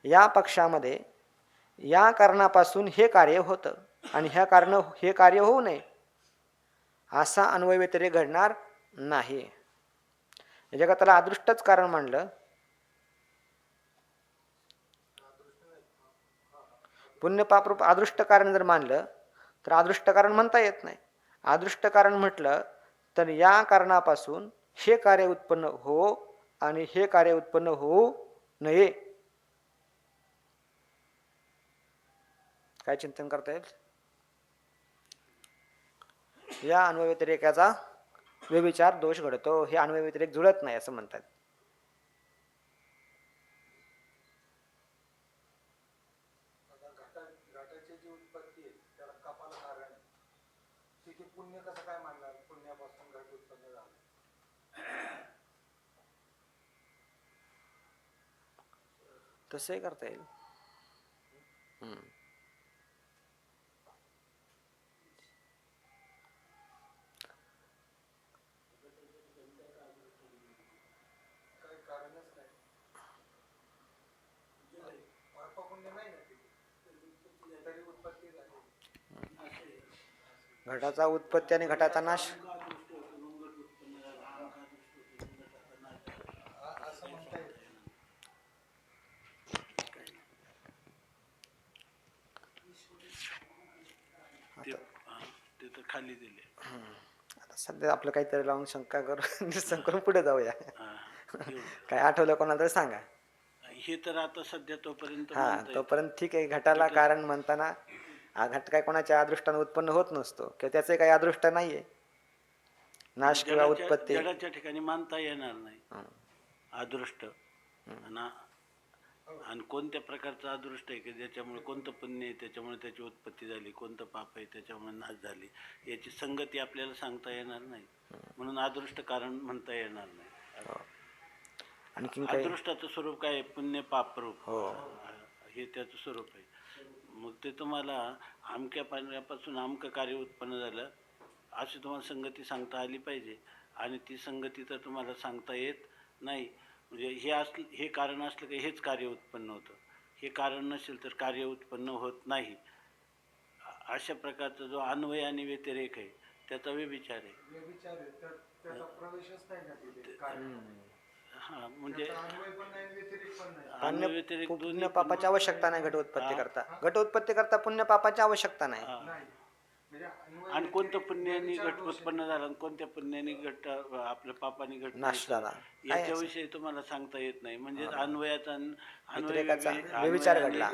या पक्षामध्ये या कारणापासून हे कार्य होतं आणि हे कार्य होऊ नये असा अन्वय व्यतिरेक घडणार नाही. जगाताला अदृष्टच कारण मानलं, पुण्य पापरूप अदृष्ट कारण जर मानलं तर अदृष्ट कारण म्हणता येत नाही. अदृष्ट कारण म्हटलं तर या कारणापासून हे कार्य उत्पन्न हो आणि हे कार्य उत्पन्न होऊ नये. काय चिंतन करता येईल? या अन्वय व्यतिरेकाचा व्यभिचार दोष घडतो. हे अन्वय व्यतिरेक जुळत नाही असं म्हणतात. घटाची जी उत्पत्ती आहे त्याला कपाला कारण आहे, तिथे पुण्य कसं काय मानणार? पुण्यापासून घट उत्पन्न झालं. तसंही करता येईल. काही कारणच नाही, पाप पुण्य नाही ना तिथे, तरी उत्पत्ती झाली. घटाचा उत्पत्ती आणि घटाचा नाश. असं म्हणता येईल. ते तर खाली दिले. आता सध्या आपलं काहीतरी लावून शंका करून निरसन करून पुढे जाऊया. एवढं. काय आठवलं कोणाला तरी सांगा. हे तर आता सध्या तोपर्यंत हा, म्हणता येईल. तोपर्यंत ठीक आहे. घटाला कारण म्हणताना हा घट काय कोणाच्या अदृष्टाने उत्पन्न होत नसतो किंवा त्याचे काही अदृष्ट नाहीये, नाश किंवा उत्पत्ती. जडाच्या ठिकाणी मानता येणार नाही अदृष्ट. आणि कोणत्या प्रकारचं अदृष्ट आहे की ज्याच्यामुळे कोणतं पुण्य आहे त्याच्यामुळे त्याची उत्पत्ती झाली, कोणतं पाप आहे त्याच्यामुळे नाश झाली, याची संगती आपल्याला सांगता येणार नाही. म्हणून अदृष्ट कारण म्हणता येणार नाही. आणखीन काही? अदृष्टाचं स्वरूप काय आहे? पुण्य पाप रूप. हो. हे त्याचं स्वरूप आहे. मग ते तुम्हाला अमक्या पाण्यापासून अमकं कार्य उत्पन्न झालं अशी तुम्हाला संगती सांगता आली पाहिजे. आणि ती संगती तर तुम्हाला सांगता येत नाही. म्हणजे हे कारण असलं की हेच कार्य उत्पन्न होतं, हे कारण नसेल तर कार्य उत्पन्न होत नाही. अशा प्रकारचा जो अन्वय आणि व्यतिरेक आहे त्याचा व्यभिचार आहे. व्यभिचार आहे तर त्याचा प्रवेशच नाही ना तिथे. काय हा, म्हणजे अन्वय पण नाही, व्यतिरेक पण नाही. अन्वय व्यतिरेक दोन्ही पुण्य पापाची आवश्यकता नाही घट उत्पत्ती करता. घट उत्पत्ती करता पुण्य पापाची आवश्यकता नाही. नाही. म्हणजे अन्वय आणि कोणत्या व्यतिरेक पुण्याने व्यभिचार घट दोष उत्पन्न झाला आणि कोणत्या पुण्याने घट आपल्या पापाने घट नाश झाला. काय याच्याविषयी तुम्हाला सांगता येत नाही. म्हणजे अन्वयाचा व्यतिरेकाचा व्यभिचार घडला.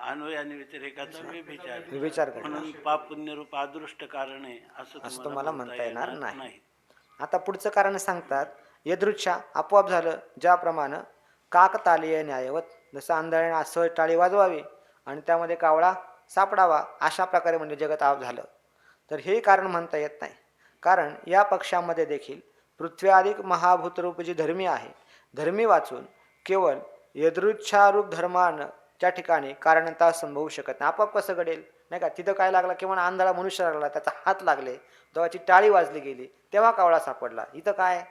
अन्वय आणि व्यतिरेकाचा व्यभिचार व्यभिचार घडला म्हणून पाप पुण्यरूप अदृष्ट कारण आहे असं तुम्हाला म्हणता येणार नाही. नाही. आता पुढचं कारण सांगतात, यदृच्छा आपोआप झालं, ज्याप्रमाणे काकतालीय न्यायवत, जसं आंधळ्याने असं टाळी वाजवावी आणि त्यामध्ये कावळा सापडावा, अशा प्रकारे म्हणजे जगत आप झालं. तर हे कारण म्हणता येत नाही. कारण या पक्षामध्ये देखील पृथ्वी अधिक महाभूतरूप जी धर्मी आहे, धर्मी वाचून केवळ यदृच्छारूप धर्मानं त्या ठिकाणी कारणता संभवू शकत नाही. आपोआप कसं घडेल, नाही का? तिथं काय लागला, किंवा आंधळा मनुष्य लागला, त्याचा हात लागले, तेव्हाची टाळी वाजली गेली, तेव्हा कावळा सापडला. इथं काय,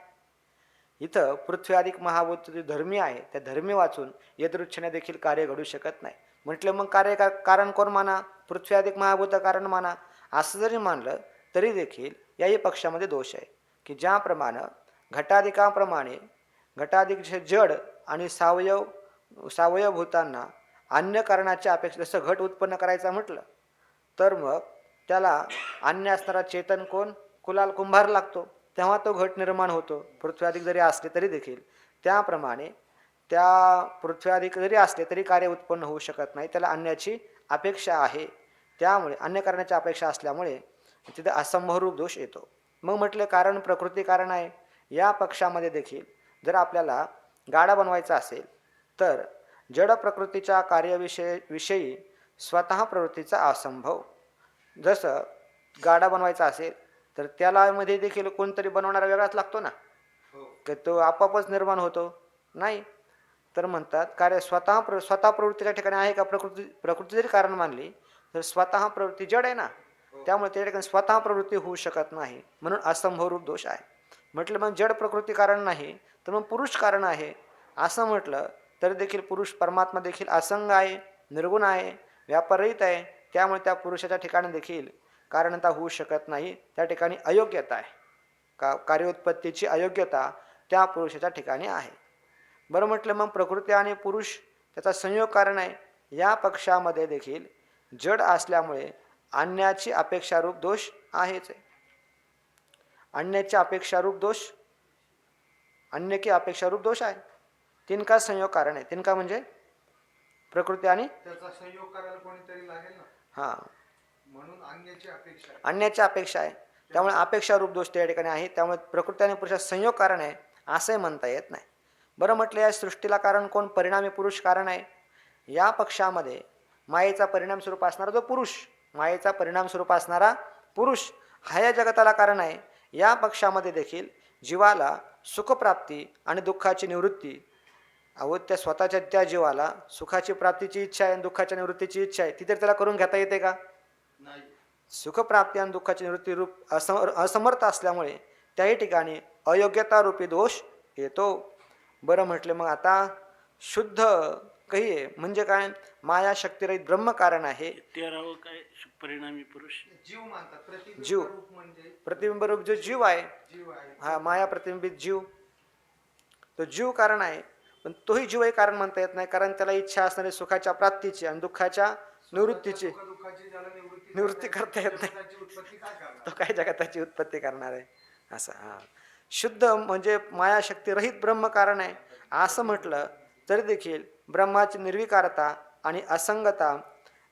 इथं पृथ्वी अधिक महाभूत धर्मी आहे, त्या धर्मी वाचून यदृच्छेने देखील कार्य घडू शकत नाही. म्हटलं मग कारण कोण माना? पृथ्वी अधिक महाभूत कारण माना. असं जरी मानलं तरी देखील याही पक्षामध्ये दोष आहे की ज्याप्रमाणे घटाधिकाप्रमाणे घटाधिक जड आणि सावयवभूतांना अन्य कारणाच्या अपेक्षा, जसं घट उत्पन्न करायचा म्हटलं तर मग त्याला अन्य असणारा चेतन कोण? कुलाल कुंभार लागतो, तेव्हा तो घट निर्माण होतो. पृथ्व्याधिक जरी असले तरी देखील त्याप्रमाणे त्या पृथ्व्याधिक जरी असले तरी कार्य उत्पन्न होऊ शकत नाही, त्याला अन्याची अपेक्षा आहे. त्यामुळे अन्य कारणाची अपेक्षा असल्यामुळे तिथे असंभवरूप दोष येतो. मग म्हटले कारण प्रकृती कारण आहे. या पक्षामध्ये देखील जर आपल्याला गाडा बनवायचा असेल तर जड प्रकृतीच्या विषयी स्वतः प्रवृत्तीचा असंभव. जसं गाडा बनवायचा असेल तर त्याला मध्ये देखील कोणतरी बनवणारा वेगळाच लागतो ना, की तो आपोआपच निर्माण होतो नाही. तर म्हणतात कार्य स्वतः प्रवृत्तीच्या ठिकाणी आहे का? प्रकृती जरी कारण मानली तर स्वतः प्रवृत्ती जड आहे ना, त्यामुळे त्या ठिकाणी स्वतः प्रवृत्ती होऊ शकत नाही, म्हणून असंभवरूप दोष आहे. म्हटलं मग जड प्रकृती कारण नाही तर मग पुरुष कारण आहे असं म्हटलं तर देखील पुरुष परमात्मा देखील असंग आहे, निर्गुण आहे, व्यापारहित आहे. त्यामुळे त्या पुरुषाच्या ठिकाणी देखील कारणता होऊ शकत नाही, त्या ठिकाणी अयोग्यता आहे. कार्योत्पत्तीची अयोग्यता त्या पुरुषाच्या ठिकाणी आहे. बरं म्हटलं मग प्रकृती आणि पुरुष त्याचा संयोग कारण आहे. या पक्षामध्ये देखील जड असल्यामुळे अन्याची अपेक्षारूप दोष आहेच आहे. अन्याची अपेक्षारूप दोष, अन्य की अपेक्षारूप दोष आहे. तिनका संयोग कारण आहे. तिनका म्हणजे प्रकृती आणि त्याचा संयोग करायला कोणीतरी लागेल ना, हां, म्हणून अन्याची अपेक्षा आहे. अन्याची अपेक्षा आहे, त्यामुळे अपेक्षारूप दोष त्या ठिकाणी आहे. त्यामुळे प्रकृती आणि पुरुषात संयोग कारण आहे असंही म्हणता येत नाही. बरं म्हटलं या सृष्टीला कारण कोण? परिणामी पुरुष कारण आहे. या पक्षामध्ये मायेचा परिणाम स्वरूप असणारा जो पुरुष, मायेचा परिणाम स्वरूप असणारा पुरुष हा या जगताला कारण आहे. या पक्षामध्ये देखील जीवाला सुखप्राप्ती आणि दुःखाची निवृत्ती, अहो त्या स्वतःच्या त्या जीवाला सुखाची प्राप्तीची इच्छा आहे आणि दुःखाच्या निवृत्तीची इच्छा आहे, ती तर त्याला करून घेता येते का? नाही. सुखप्राप्ती आणि दुःखाची निवृत्ती रूप असमर्थ असल्यामुळे त्याही ठिकाणी अयोग्यता रूपी दोष येतो. बरं म्हटले मग आता शुद्ध कही म्हणजे काय? माया शक्तिरहित ब्रह्म कारण आहे. 13वं काय? परिणामी पुरुष. जीव मानतात. जीव. प्रतिबिंब रूप म्हणजे प्रतिबिंब रूप जो जीव आहे, जीव आहे. हा माया प्रतिबिंबित जीव, तो जीव कारण आहे. पण तोही जीवही कारण म्हणता येत नाही, कारण त्याला इच्छा असणारी सुखाच्या प्राप्तीची आणि दुःखाच्या निवृत्तीची दुःखाची ज्याला निवृत्ती करता येत नाही, त्याची उत्पत्ती काय करणार? तो काय जगताची उत्पत्ती करणार आहे असं. हा, शुद्ध म्हणजे मायाशक्ती रहित ब्रह्म कारण आहे असं म्हटलं तरी देखील ब्रह्माची निर्विकारता आणि असंगता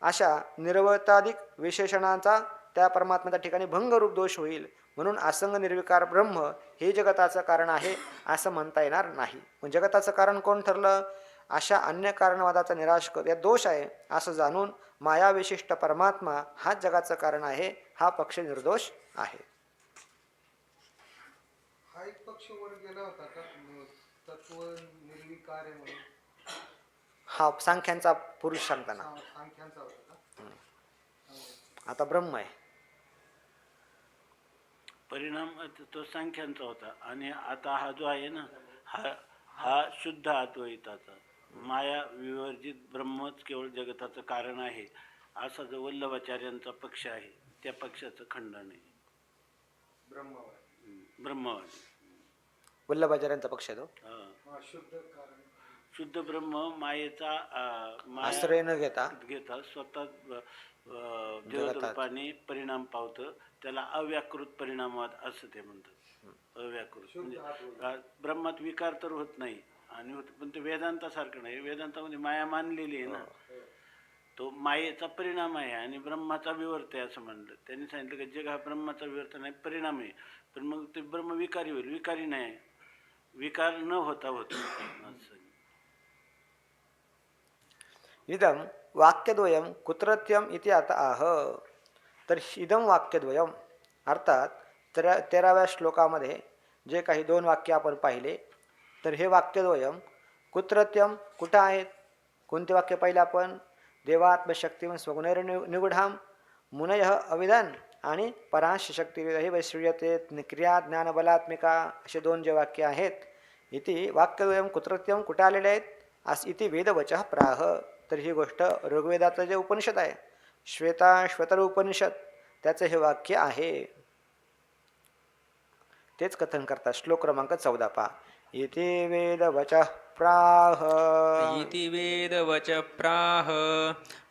अशा निरवताधिक विशेषणांचा त्या परमात्म्याच्या ठिकाणी भंगरूप दोष होईल. म्हणून असंग निर्विकार ब्रह्म हे जगताचं कारण आहे असं म्हणता येणार नाही. मग जगताचं कारण कोण ठरलं? अशा अन्य कारणवादाचा निराश कर, या दोष आहे असं जाणून मायाविशिष्ट परमात्मा हाच जगाचं कारण आहे, हा पक्ष निर्दोष आहे. हा एक पक्ष वर गेला होता का, तत्व निर्विकार आहे म्हणून? हा सांख्यांचा पुरुष सांगताना. सांख्यांचा होता का? आता ब्रह्म आहे. परिणाम तो संख्यांचा होता. आणि आता हा जो आहे ना, हा शुद्ध अद्वैताचा माया विवर्जित ब्रह्मच केवळ जगताचं कारण आहे असा जो वल्लभाचार्यांचा पक्ष आहे, त्या पक्षाचं खंडन आहे. ब्रह्मवादी वल्लभाचार्यांचा पक्ष आहे तो. शुद्ध कारण, शुद्ध ब्रह्म मायेचा आश्रय न घेता स्वतः देवरूपाने परिणाम पावतं, त्याला अव्याकृत परिणामवाद असं ते म्हणतात. अव्याकृत म्हणजे ब्रह्मात विकार तर होत नाही आणि पण ते वेदांतासारखं नाही. वेदांतामध्ये माया मानलेली आहे ना, तो मायेचा परिणाम आहे आणि ब्रह्माचा विवर्त आहे असं म्हणलं. त्यांनी सांगितलं की जग हा ब्रह्माचा विवर्त नाही, परिणाम आहे. पण मग ते ब्रह्म विकारी होईल, विकारी नाही, विकार न होता होत असं. इदम वाक्यद्वयम कुत्रत्यम इति आता आह. तर इदम वाक्यद्वयम अर्थात 13व्या श्लोकामध्ये जे काही 2 वाक्य आपण पाहिले, तर हे वाक्यद्वयम कुत्रत्यम कुठं आहेत? कोणते वाक्य पाहिले आपण? देवात्मशक्ती स्वगुणैर निगुढाम मुनय अविधान आणि परांश शक्ती वैश्रियते क्रिया ज्ञानबलात्मिका असे 2 जे वाक्य आहेत, इति वाक्यद्वयम कुत्रत्यम कुठे आलेले आहेत? अस इति वेदवचः प्राह. तर ही गोष्ट ऋग्वेदाचं जे उपनिषद आहे, श्वेतर उपनिषद, त्याचं हे वाक्य आहे. तेच कथन करतात. श्लोक क्रमांक 14 पहा. इति वेदवचः प्राह इति वेदवच प्राह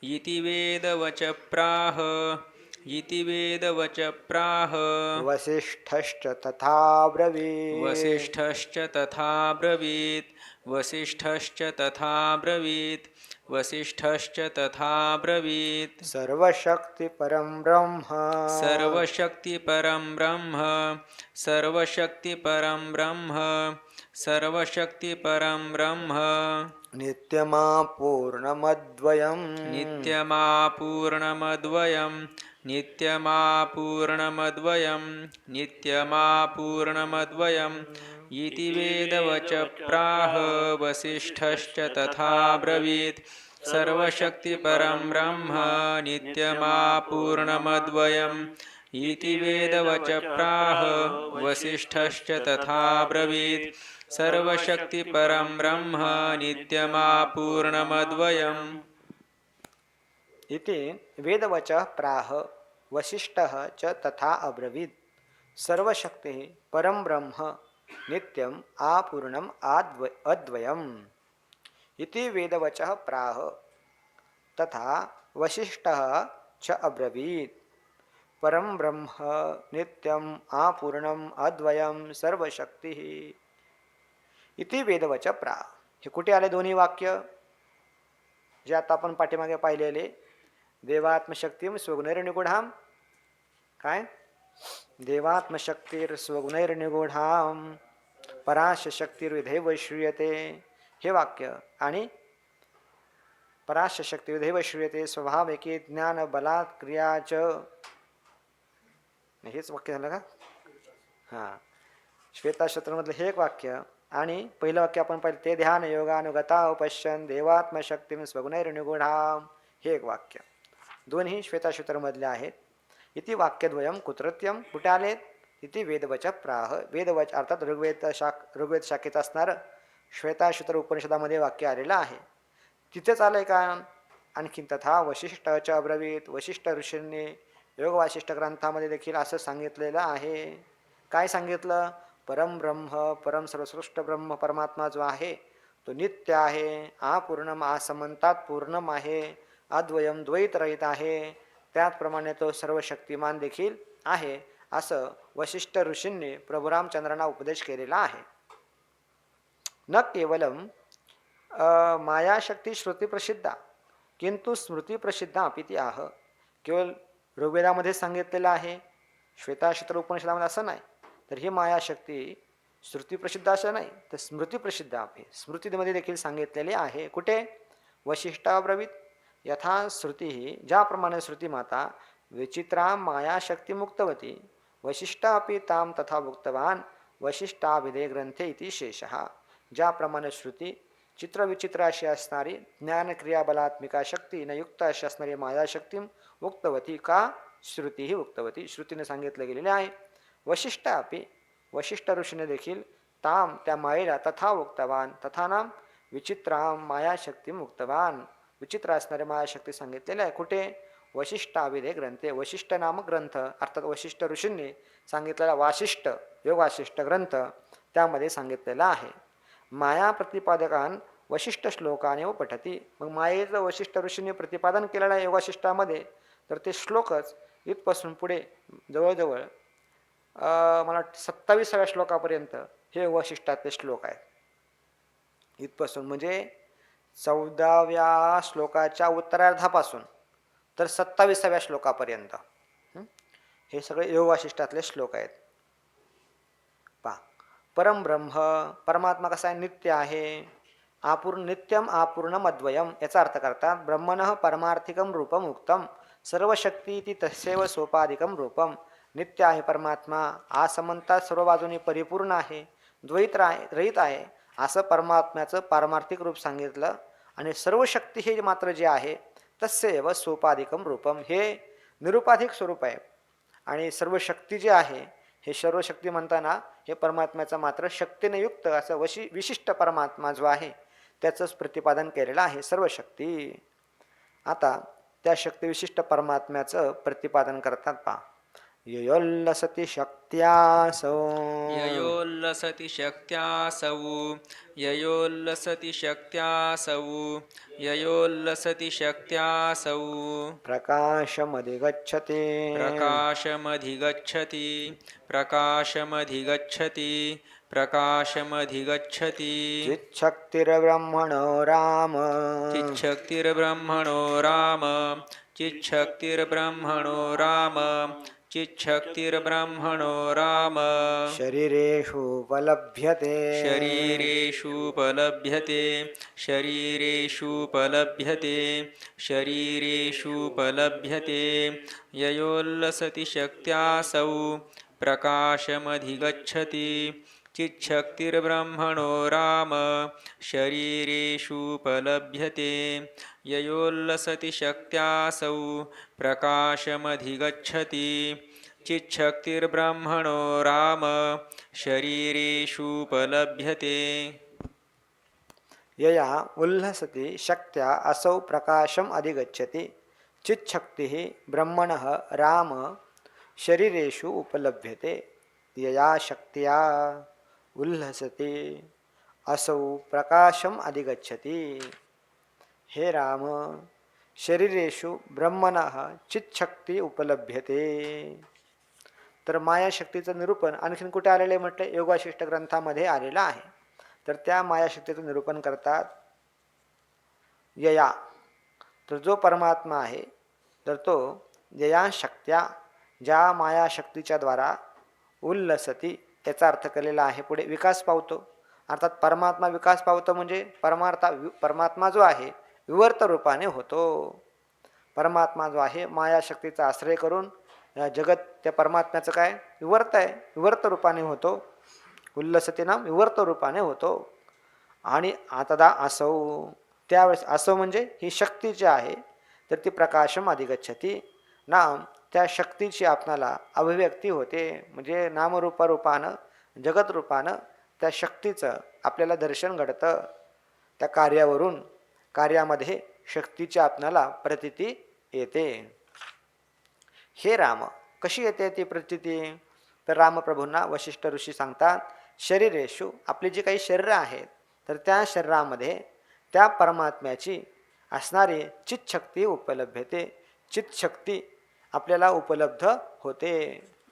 इति वेदवच प्राह इति वेदवच प्राह वसिष्ठश्च तथा ब्रवीत् वसिष्ठश्च तथा ब्रवीत् वसिष्ठश्च तथा ब्रवीत् वसिष्ठश्च तथा ब्रवीत् सर्वशक्तिपरं ब्रह्म सर्वशक्तिपरं ब्रह्म सर्वशक्तिपरं ब्रह्म सर्वशक्तिपरं ब्रह्म नित्यमापूर्णमद्वयम् नित्यमापूर्णमद्वयं नित्यमापूर्णमद्वयं नित्यमापूर्णमद्वयम् इति वेदवच प्राह वसिष्ठश्च तथा ब्रवीत् सर्वशक्तिपरं ब्रह्म नित्यमापूर्णमद्वयम् इति वेदवच प्राह वसिष्ठश्च तथा ब्रवीत् सर्वशक्तिपरं ब्रह्म नित्यमापूर्णमद्वयम् इति वेदवचः प्राह वसिष्ठः च तथा अब्रवीत् सर्वशक्तिः परं ब्रह्म नित्यम् आपूर्णम् अद्वयम् इति वेदवचः प्राह तथा वसिष्ठः च अब्रवीत् परं ब्रह्म नित्यम् आपूर्णम् अद्वयं सर्वशक्तिः इति वेदवच प्राह. हे कुठे आले दोन्ही वाक्य जे आता आपण पाठीमागे पाहिलेले? देवात्मशक्तीं स्वगुणैर्निगूढां काय देवात्मशक्तीर स्वगुणैर्निगूढां परास्य शक्तिर्विधैव श्रूयते हे वाक्य आणि परास्य शक्तिर्विधैव श्रूयते स्वभाविकी ज्ञान बलात् क्रिया च हेच वाक्य झालं का? हां, श्वेताश्वतरमधलं हे एक वाक्य आणि पहिलं वाक्य आपण पाहिलं ते ध्यान योगानुगता उपश्यन देवात्मशक्तीं स्वगुणैर्निगूढां हे एक वाक्य. दोन्ही श्वेताश्वतरमधले आहेत. इति वाक्यद्वयं कुत्रत्यम कुठे आलेत? इति वेदवच प्राह. वेदवच अर्थात ऋग्वेद शाखेत असणारं श्वेताश्वतर उपनिषदामध्ये वाक्य आलेलं आहे. तिथेच आलंय का? आणखीन तथा वशिष्ठाच्या अब्रवीत वशिष्ठ ऋषींनी योग वासिष्ठ ग्रंथामध्ये देखील असं सांगितलेलं आहे. काय सांगितलं? परम ब्रह्म परम सर्वश्रेष्ठ ब्रह्म परमात्मा जो आहे तो नित्य आहे, अपूर्णम असमंतात पूर्णम आहे, अद्वयम द्वैत रहित आहे, त्याचप्रमाणे तो सर्व शक्तिमान देखील आहे असं वशिष्ठ ऋषींनी प्रभू रामचंद्रांना उपदेश केलेला आहे. न केवलम मायाशक्ती श्रुती प्रसिद्धा किंतु स्मृती प्रसिद्धा अपिती आह. केवळ ऋग्वेदामध्ये सांगितलेलं आहे, श्वेताश्वतर उपनिषदामध्ये असं नाही. तर ही मायाशक्ती श्रुती प्रसिद्ध असं नाही तर स्मृती प्रसिद्ध आहे. स्मृतीमध्ये देखील सांगितलेले आहे. कुठे? वशिष्ठाब्रवीत यथा श्रुती ज्याप्रमाणे श्रुती माता विचित्रा मायाशक्ती मुक्तवती वशिष्ठा अपि ताम तथा उक्तवान वशिष्ठाभिधे ग्रंथे इति शेषः. ज्याप्रमाणे श्रुती चित्रविचित्र अशी असणारी ज्ञानक्रिया बलात्मिका शक्ती न युक्त अशी असणारी मायाशक्ती उक्तवती का? श्रुती ही उक्तवती, श्रुतीने सांगितले गेलेले आहे. वशिष्ठ अपि वशिष्ठ ऋषीने देखील ताम त्या मायेला तथा उक्तवान तथा नाम विचित्राम मायाशक्ती मुक्तवान विचित्र असणारे मायाशक्ती सांगितलेले आहे. कुठे? वशिष्ठाभिधे ग्रंथे. वशिष्ठ नामक ग्रंथ अर्थात वशिष्ठ ऋषींनी सांगितलेला वासिष्ठ योग वासिष्ठ ग्रंथ त्यामध्ये सांगितलेला आहे. माया प्रतिपादकान वशिष्ठ श्लोकाने व पठती. मग मायेचं वशिष्ठ ऋषींनी प्रतिपादन केलेलं आहे योगाशिष्टामध्ये. तर ते श्लोकच इथपासून पुढे जवळजवळ मला 27व्या श्लोकापर्यंत हे वशिष्ठातले श्लोक आहेत. इथपासून म्हणजे 14व्या श्लोकाच्या उत्तरार्धापासून तर 27व्या श्लोकापर्यंत हे सगळे योग वासिष्ठातले श्लोक आहेत. पहा, परम ब्रह्म परमात्मा कसा आहे? नित्य आहे. आपूर्ण नित्यम आपूर्णम अद्वयम याचा अर्थ करतात ब्रह्मणः परमार्थिकम रूपम उक्तम सर्वशक्ती इति तस्यैव सोपाधिकम रूपम. नित्य आहे परमात्मा, असमंतात सर्व बाजूने परिपूर्ण आहे, द्वैत रहित आहे असं परमात्म्याचं पारमार्थिक रूप सांगितलं. आणि सर्व शक्ती हे मात्र जे आहे तस्यैव सोपाधिकम रूपम हे निरुपाधिक स्वरूप आहे. आणि सर्व शक्ती जे आहे हे सर्व शक्ती म्हणताना हे परमात्म्याचा मात्र शक्तीने युक्त असं विशिष्ट परमात्मा जो आहे त्याचंच प्रतिपादन केलेलं आहे सर्व शक्ती. आता त्या शक्ती विशिष्ट परमात्म्याचं प्रतिपादन करतात. पहा, ययोल्लसति शक्त्यासौ ययोल्लसति शक्त्यासौ ययोल्लसति शक्त्यासौ ययोल्लसति शक्त्यासौ प्रकाशमधिगच्छति प्रकाशमधिगच्छति प्रकाशमधिगच्छति प्रकाशमधिगच्छति चिच्छक्तिर्ब्रह्मणो राम चिच्छक्तिर्ब्रह्मणो राम चिच्छक्तिर्ब्रह्मणो राम चिच्छक्तिर्ब्रह्मणो राम शरीरेषुपलभ्यते शरीरेषुपलभ्यते शरीरेषुपलभ्यते शरीरेषुपलभ्यते ययोल्लसति शक्त्यासौ प्रकाशमधिगच्छति चिच्छक्तिर्ब्रह्मणो राम शरीरेषुपलभ्यते ययोल्लसति शक्त्यासौ प्रकाशमधिगच्छति चिच्छक्तिर्ब्रह्मणो राम शरीरेषुपलभ्यते यया उल्लसति शक्त्या असौ प्रकाशम् अधिगच्छति चिच्छक्तिः ब्रह्मणः राम शरीरेषु उपलभ्यते यया शक्त्या उल्लसति असौ प्रकाशम् अधिगच्छति. हे राम, शरीरेषु ब्रह्मणः चिच्छक्ती उपलभ्यते. तर मायाशक्तीचं निरूपण आणखीन कुठे आलेले म्हटले? योगाशिष्ट ग्रंथामध्ये आलेलं आहे. तर त्या मायाशक्तीचं निरूपण करतात यया, तर जो परमात्मा आहे तर तो यया शक्त्या, ज्या मायाशक्तीच्या द्वारा उल्लसती, याचा अर्थ केलेला आहे पुढे विकास पावतो. अर्थात परमात्मा विकास पावतो म्हणजे परमात्मा जो आहे विवर्त रूपाने होतो. परमात्मा जो आहे मायाशक्तीचा आश्रय करून जगत त्या परमात्म्याचं काय विवर्त आहे, विवर्त रूपाने होतो. उल्लसते नाम विवर्त रूपाने होतो. आणि आतदा असौ, त्यावेळेस असौ म्हणजे ही शक्तीची आहे, तर ती प्रकाशम अधिगच्छती, नाम त्या शक्तीची आपणाला अभिव्यक्ती होते. म्हणजे नामरूपानं जगतरूपानं त्या शक्तीचं आपल्याला दर्शन घडतं. त्या कार्यावरून कार्यामध्ये शक्तीची आपणाला प्रतीती येते. हे राम, कशी येते ती प्रतीती? तर रामप्रभूंना वशिष्ठ ऋषी सांगतात, शरीरेषु, आपली जी काही शरीरं आहेत तर त्या शरीरामध्ये त्या परमात्म्याची असणारी चित्शक्ती उपलब्धते. चित्शक्ती आपल्याला उपलब्ध होते.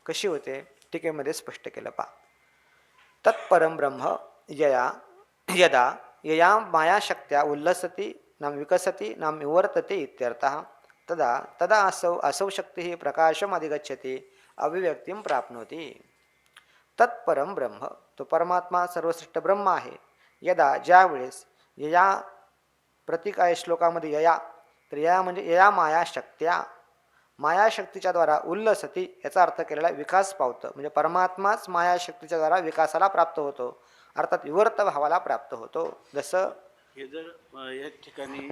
कशी होते? टीकेमध्ये स्पष्ट केलं पा. तत्परम ब्रह्म यदा यया मायाशक्त्या उल्लसती नाम विकसती नाम विवर्तते इत्यर्थः. तदा असौ शक्ती प्रकाशम अधिगच्छति अभिव्यक्तिं प्राप्नोति. तत्परम ब्रह्म, तो परमात्मा सर्वश्रेष्ठ ब्रह्म आहे. यदा, ज्यावेळेस, यया प्रतीक आहे श्लोकामध्ये यया, तर यया म्हणजे यया मायाशक्त्या, मायाशक्तीच्या द्वारा उल्लसती, याचा अर्थ केलेला विकास पावतं. म्हणजे परमात्माच मायाशक्तीच्या द्वारा विकासाला प्राप्त होतो, अर्थात विवर्त भावाला प्राप्त होतो. जसं हे जर या ठिकाणी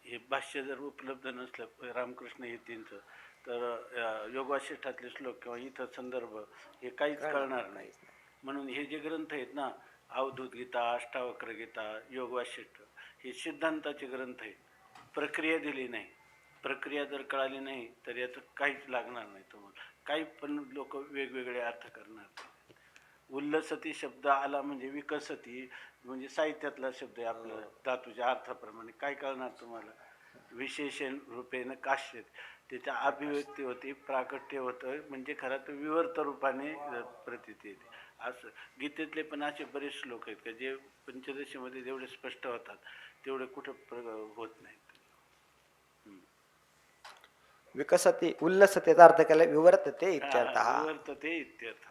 हे भाष्य जर उपलब्ध नसलं रामकृष्ण हेतींचं, तर योगवासिष्ठातले श्लोक किंवा इथं संदर्भ हे काहीच कळणार नाही. म्हणून हे जे ग्रंथ आहेत ना, अवधूत गीता, अष्टावक्र गीता, योगवासिष्ठ, हे सिद्धांताचे ग्रंथ आहेत. प्रक्रिया दिली नाही. प्रक्रिया जर कळाली नाही तर याचं काहीच लागणार नाही तुम्हाला. काही पण लोक वेगवेगळे अर्थ करणार नाही. उल्लसती शब्द आला म्हणजे विकसती म्हणजे साहित्यातला शब्द आहे आपलं, धातूच्या अर्थाप्रमाणे. काय कळणार तुम्हाला? विशेषण रूपेनं काश्य, त्याच्या अभिव्यक्ती होती, प्राकट्य होतं, म्हणजे खरं तर विवर्त रूपाने प्रतीती येते. असं गीतेतले पण असे बरेच श्लोक आहेत का जे पंचदशीमध्ये जेवढे स्पष्ट होतात तेवढे कुठं होत नाहीत. विकसती उल्लसतेचा अर्थ केला विवर्तते इत्यर्थ. विवर्तते इत्यर्थ.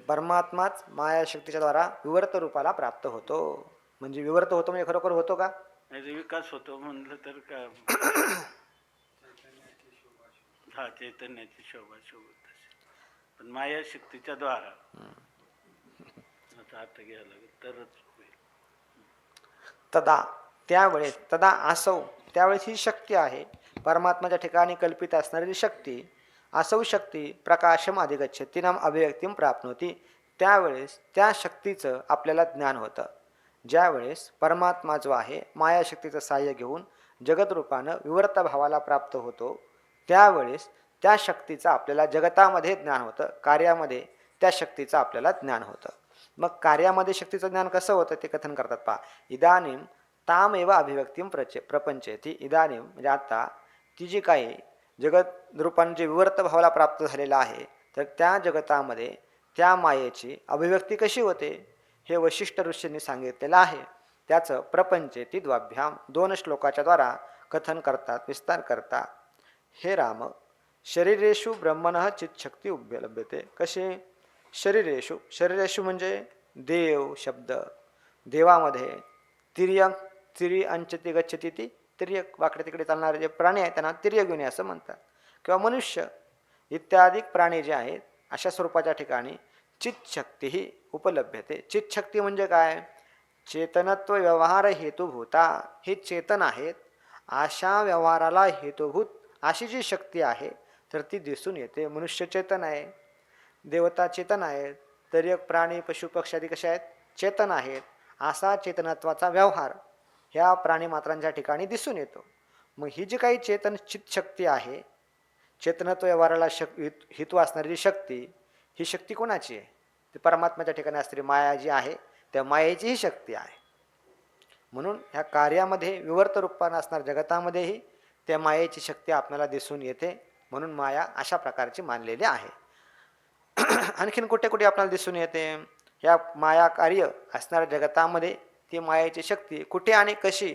परमात्माच मायाशक्तीच्या द्वारा विवर्त रूपाला प्राप्त होतो. म्हणजे विवर्त होतो म्हणजे खरोखर होतो का? नाही, विकास होतो म्हणलं तर का हा चैतन्याची शोभा शोभत असेल, पण मायाशक्तीच्या द्वारा आता अर्थ घ्यायला लागेल तरच होईल. तदा, त्यावेळेस, तदा असौ, त्यावेळेस ही शक्ती आहे परमात्माच्या ठिकाणी कल्पित असणारी शक्ती. असौ शक्ती प्रकाशम अधिगच्छति नाम अभिव्यक्तिं प्राप्नोति. त्यावेळेस त्या शक्तीचं आपल्याला ज्ञान होतं. ज्यावेळेस परमात्मा जो आहे मायाशक्तीचं साह्य घेऊन जगतरूपानं विवर्त भावाला प्राप्त होतो, त्यावेळेस त्या शक्तीचं आपल्याला जगतामध्ये ज्ञान होतं, कार्यामध्ये त्या शक्तीचं आपल्याला ज्ञान होतं. मग कार्यामध्ये शक्तीचं ज्ञान कसं होतं ते कथन करतात पहा. इदानीम तामेव अभिव्यक्तीम प्रपंचेती. इदानीम म्हणजे आता ती जी काही जगत रूपाने जे विवर्त भावाला प्राप्त झालेला आहे, तर त्या जगतामध्ये त्या मायेची अभिव्यक्ती कशी होते हे वशिष्ठ ऋषींनी सांगितलेलं आहे. त्याचं प्रपंचेती द्वाभ्याम 2 श्लोकाच्या द्वारा कथन करतात, विस्तार करतात. हे राम, शरीरेषु ब्रह्मणः चित्शक्ती उपलभ्यते. कसे? शरीरेषु, शरीरेषु म्हणजे देव शब्द. देवामध्ये तिर्यक, तिरी अंचती गच्छती ती तिर्यक, वाकडे तिकडे चालणारे जे प्राणी आहेत त्यांना तिर्यगुणी असं म्हणतात. किंवा मनुष्य इत्यादी प्राणी जे आहेत अशा स्वरूपाच्या ठिकाणी चित्शक्ती ही उपलभ्यते. चित्शक्ती म्हणजे काय? चेतनत्व व्यवहार हेतुभूता. हे चेतन आहेत, अशा व्यवहाराला हेतुभूत अशी जी शक्ती आहे तर ती दिसून येते. मनुष्य चेतन आहे, देवता चेतन आहेत, तिर्यक प्राणी पशु पक्षादी कसे आहेत? चेतन आहेत. असा चेतनत्वाचा व्यवहार ह्या प्राणीमात्रांच्या ठिकाणी दिसून येतो. मग ही जी काही चेतन चित्शक्ती आहे, चेतनत्व व्यवहाराला हेतू असणारी जी शक्ती, ही शक्ती कोणाची आहे? ती परमात्म्याच्या ठिकाणी असणारी माया जी आहे त्या मायेची ही शक्ती आहे. म्हणून ह्या कार्यामध्ये विवर्त रूपाने असणाऱ्या जगतामध्येही त्या मायेची शक्ती आपल्याला दिसून येते. म्हणून माया अशा प्रकारची मानलेली आहे. आणखीन कुठे कुठे आपल्याला दिसून येते? ह्या माया कार्य असणाऱ्या जगतामध्ये ती मायेची शक्ती कुठे आणि कशी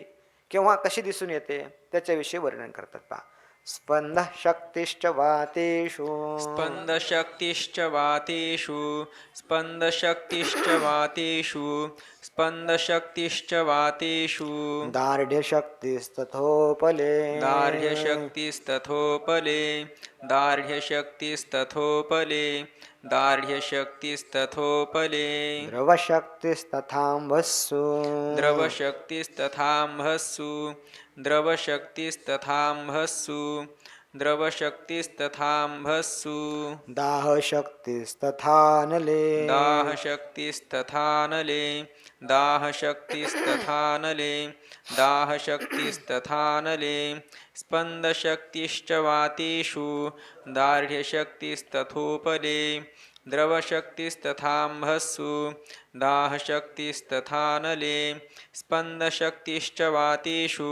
केव्हा कशी दिसून येते त्याच्याविषयी वर्णन करतात पहा. स्पंद शक्तिश्च वातेषु स्पंदशक्तिश्च वातेषु स्पंदशक्तिश्च वातेषु स्पंदशक्तिश्च वातेषु दार्ढ्यशक्तिस्तथोपले दार्ढ्यशक्तिस्तथोपले दार्ढ्यशक्तिस्तथोपले दार्ढ्यशक्तिस्तथोपले द्रवशक्तिस्तथाम्भस्सु द्रवशक्तिस्तथाम्भस्सु द्रवशक्तिस्तथाम्भस्सु द्रवशक्तिस्तथाम्भस्सु दाहशक्तिस्तथानले दाहशक्तिस्तथानले दाहशक्तिस्तथानले दाहशक्तिस्तथानले स्पंदशक्तिश्च वातेषु दार्ढ्यशक्तिस्तथोपले द्रवशक्तिस्तथाम्भस्सु दाहशक्तिस्तथानले स्पंदशक्तिश्च वातेषु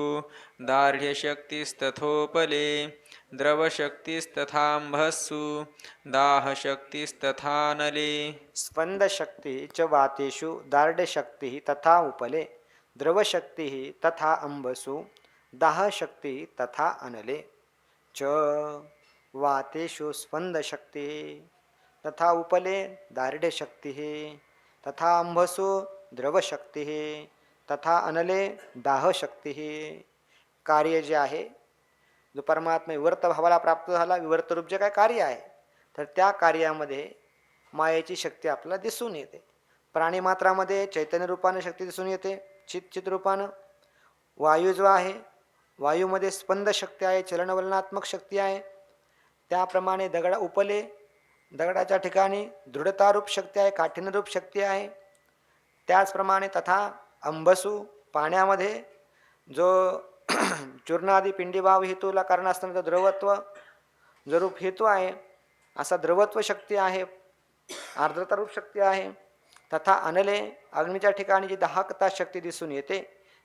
दार्ढ्यशक्तिस्तथोपले द्रवशक्तिस्तथाम्भस्सु दाहशक्तिस्तथानले स्पंदशक्ति च वातेषु दार्ढ्यशक्ति तथा उपले द्रवशक्ति तथा अम्बसु दाहशक्ति तथा अनले च वातेषु स्पंदशक्ति तथा उपले दार्ढ्यशक्ति तथा अम्बसु द्रवशक्ति तथा अनले दाहशक्ति. कार्य जे आहे जो परमात्मा विवर्त भावाला प्राप्त झाला, विवर्त रूप जे काय कार्य आहे तर त्या कार्यामध्ये मायेची शक्ती आपल्याला दिसून येते. प्राणीमात्रामध्ये चैतन्य रूपाने शक्ती दिसून येते, चित रूपानं. वायू जो आहे, वायूमध्ये स्पंद शक्ती आहे, चलनवलनात्मक शक्ती आहे. त्याप्रमाणे उपले दगडाच्या ठिकाणी दृढतारूप शक्ती आहे, काठिण्यरूप शक्ती आहे. त्याचप्रमाणे तथा अंबसू पाण्यामध्ये जो चूर्णादी पिंडीभाव हेतूला कारण असताना द्रवत्व जो रूप हेतू आहे असा द्रवत्व शक्ती आहे, आर्द्रतारूप शक्ती आहे. तथा अनले अग्नीच्या ठिकाणी जी दाहकता शक्ती दिसून येते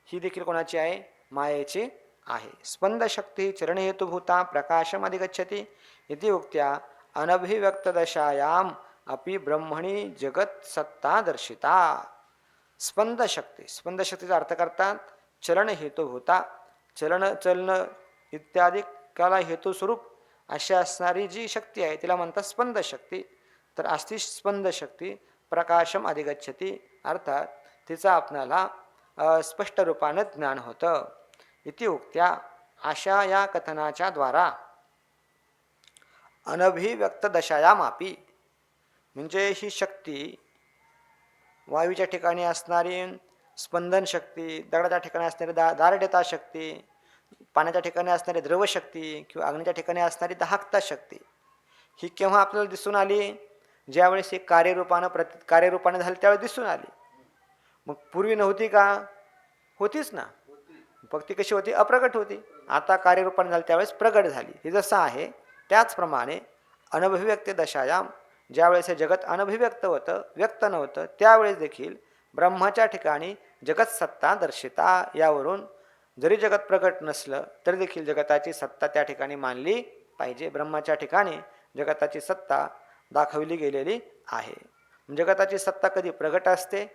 ही देखील कोणाची आहे? मायेची आहे. स्पंद शक्ती चरणहेतुभूता प्रकाशम अधिगच्छति इति उक्त्या अनभिव्यक्तदशायाम अपि ब्रह्मणी जगत सत्ता दर्शिता. स्पंद शक्ती, स्पंद शक्तीचा अर्थ करतात चलन हेतुभूता, चलन इत्यादी काला हेतू स्वरूप अशी असणारी जी शक्ती आहे तिला म्हणतात स्पंद शक्ती. तर अशी स्पंद शक्ती प्रकाशम अधिगच्छति अर्थात तिचा आपणाला स्पष्ट रूपानं ज्ञान होतं. इति उक्त्या अशा या कथनाच्या द्वारा अनभिव्यक्त दशायामापी म्हणजे ही शक्ती वायूच्या ठिकाणी असणारी स्पंदन शक्ती, दगडाच्या ठिकाणी असणारी दार्ढ्यता शक्ती, पाण्याच्या ठिकाणी असणारी द्रवशक्ती किंवा अग्नीच्या ठिकाणी असणारी दाहकता शक्ती ही केव्हा आपल्याला दिसून आली? ज्यावेळेस ही कार्यरूपाने झाली त्यावेळेस दिसून आली. मग पूर्वी नव्हती का? होतीच ना. फक्त ती कशी होती? अप्रगट होती. आता कार्यरूपाने झाली त्यावेळेस प्रगट झाली. हे जसं आहे त्याचप्रमाणे अनभिव्यक्त दशायाम ज्यावेळेस हे जगत अनभिव्यक्त होतं, व्यक्त नव्हतं, त्यावेळेस देखील ब्रह्माच्या ठिकाणी जगत सत्ता दर्शिता. यावरून जरी जगत प्रगट नसलं तरी देखील जगताची सत्ता त्या ठिकाणी मानली पाहिजे. ब्रह्माच्या ठिकाणी जगताची सत्ता दाखवली गेलेली आहे. जगताची सत्ता कधी प्रगट असते,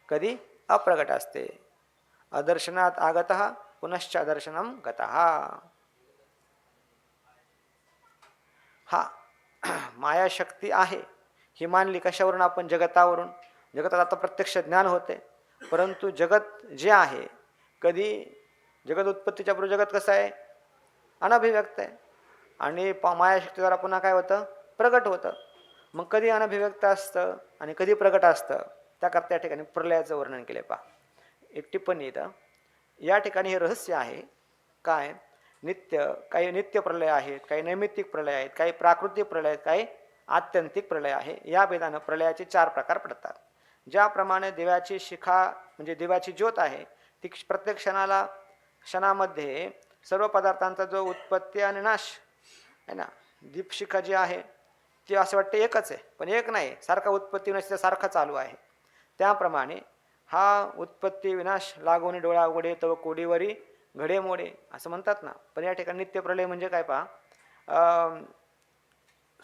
कधी अप्रगट असते. अदर्शनात आगत पुनश्च अदर्शनम गतः. हा मायाशक्ती आहे ही मानली कशावरून आपण? जगतावरून. जगतात आता प्रत्यक्ष ज्ञान होते, परंतु जगत जे आहे कधी जगत उत्पत्तीच्या पूर्वी जगत कसं आहे? अनभिव्यक्त आहे. आणि मायाशक्तीद्वारा पुन्हा काय होतं? प्रगट होतं. मग कधी अनभिव्यक्त असतं आणि कधी प्रगट असतं, त्याकरता या ठिकाणी प्रलयाचं वर्णन केले. पहा एक टिप्पणी इथं या ठिकाणी हे रहस्य आहे. काय? काही नित्य प्रलय आहेत, काही नैमित्तिक प्रलय आहेत, काही प्राकृतिक प्रलय आहेत, काही आत्यंतिक प्रलय आहे. या भेदानं प्रलयाचे 4 प्रकार पडतात. ज्याप्रमाणे दिव्याची शिखा म्हणजे दिव्याची ज्योत आहे ती प्रत्येक क्षणामध्ये सर्व पदार्थांचा जो उत्पत्ती आणि नाश आहे ना, दीपशिखा जी आहे ती असं वाटतं एकच आहे, पण एक नाही, सारखा उत्पत्ती विनाश सारखा चालू आहे. त्याप्रमाणे हा उत्पत्ती विनाश लागून डोळा उघडे तव कोडीवरी घडे मोडे असं म्हणतात ना. पण या ठिकाणी नित्य प्रलय म्हणजे काय? पहा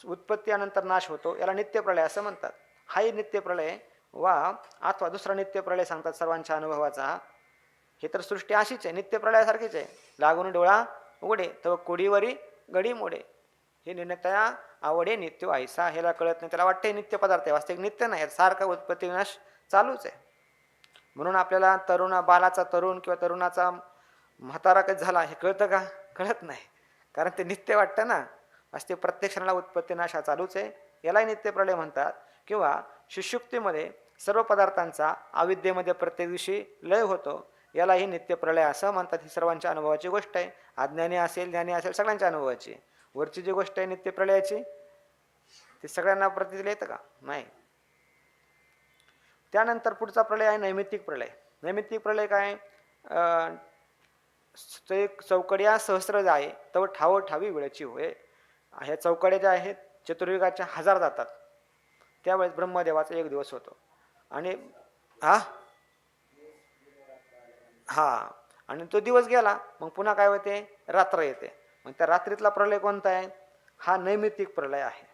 उत्पत्ती अनंतर नाश होतो, याला नित्य प्रलय असं म्हणतात. हाही नित्य प्रलय वा अथवा दुसरा नित्य प्रलय सांगतात सर्वांच्या अनुभवाचा. हे तर सृष्टी अशीच आहे, नित्य प्रलयासारखीच आहे. लागून डोळा उघडे तव कोडीवरी घडी मोडे. हे निर्णयतया आवडे नित्य ऐसा. ह्याला कळत नाही, त्याला वाटते नित्य पदार्थ आहे, वास्तविक नित्य नाही, सारखा उत्पत्ती विनाश चालूच आहे. म्हणून आपल्याला बालाचा तरुण किंवा तरुणाचा म्हातारा कधी झाला हे कळतं का? कळत नाही, कारण ते नित्य वाटतं ना. असते प्रत्येक क्षणाला उत्पत्ती नाश हा चालूच आहे, यालाही नित्य प्रलय म्हणतात. किंवा सुषुप्तीमध्ये सर्व पदार्थांचा अविद्येमध्ये प्रत्येक दिवशी लय होतो, यालाही नित्य प्रलय असं म्हणतात. ही सर्वांच्या अनुभवाची गोष्ट आहे. अज्ञानी असेल ज्ञानी असेल सगळ्यांच्या अनुभवाची. वरची जी गोष्ट आहे नित्य प्रलयाची ती सगळ्यांना प्रतिदिन येतं का? नाही. त्यानंतर पुढचा प्रलय आहे नैमित्तिक प्रलय. नैमित्तिक प्रलय काय? एक चौकड्या सहस्र जाय तव ठाव ठावी वेळची होय. ह्या चौकड्या ज्या आहेत चतुर्युगाच्या 1000 जातात, त्यावेळेस ब्रह्मदेवाचा 1 दिवस होतो. आणि आणि तो दिवस गेला मग पुन्हा काय होते? रात्र येते. मग त्या रात्रीतला प्रलय कोणता आहे? हा नैमित्तिक प्रलय आहे.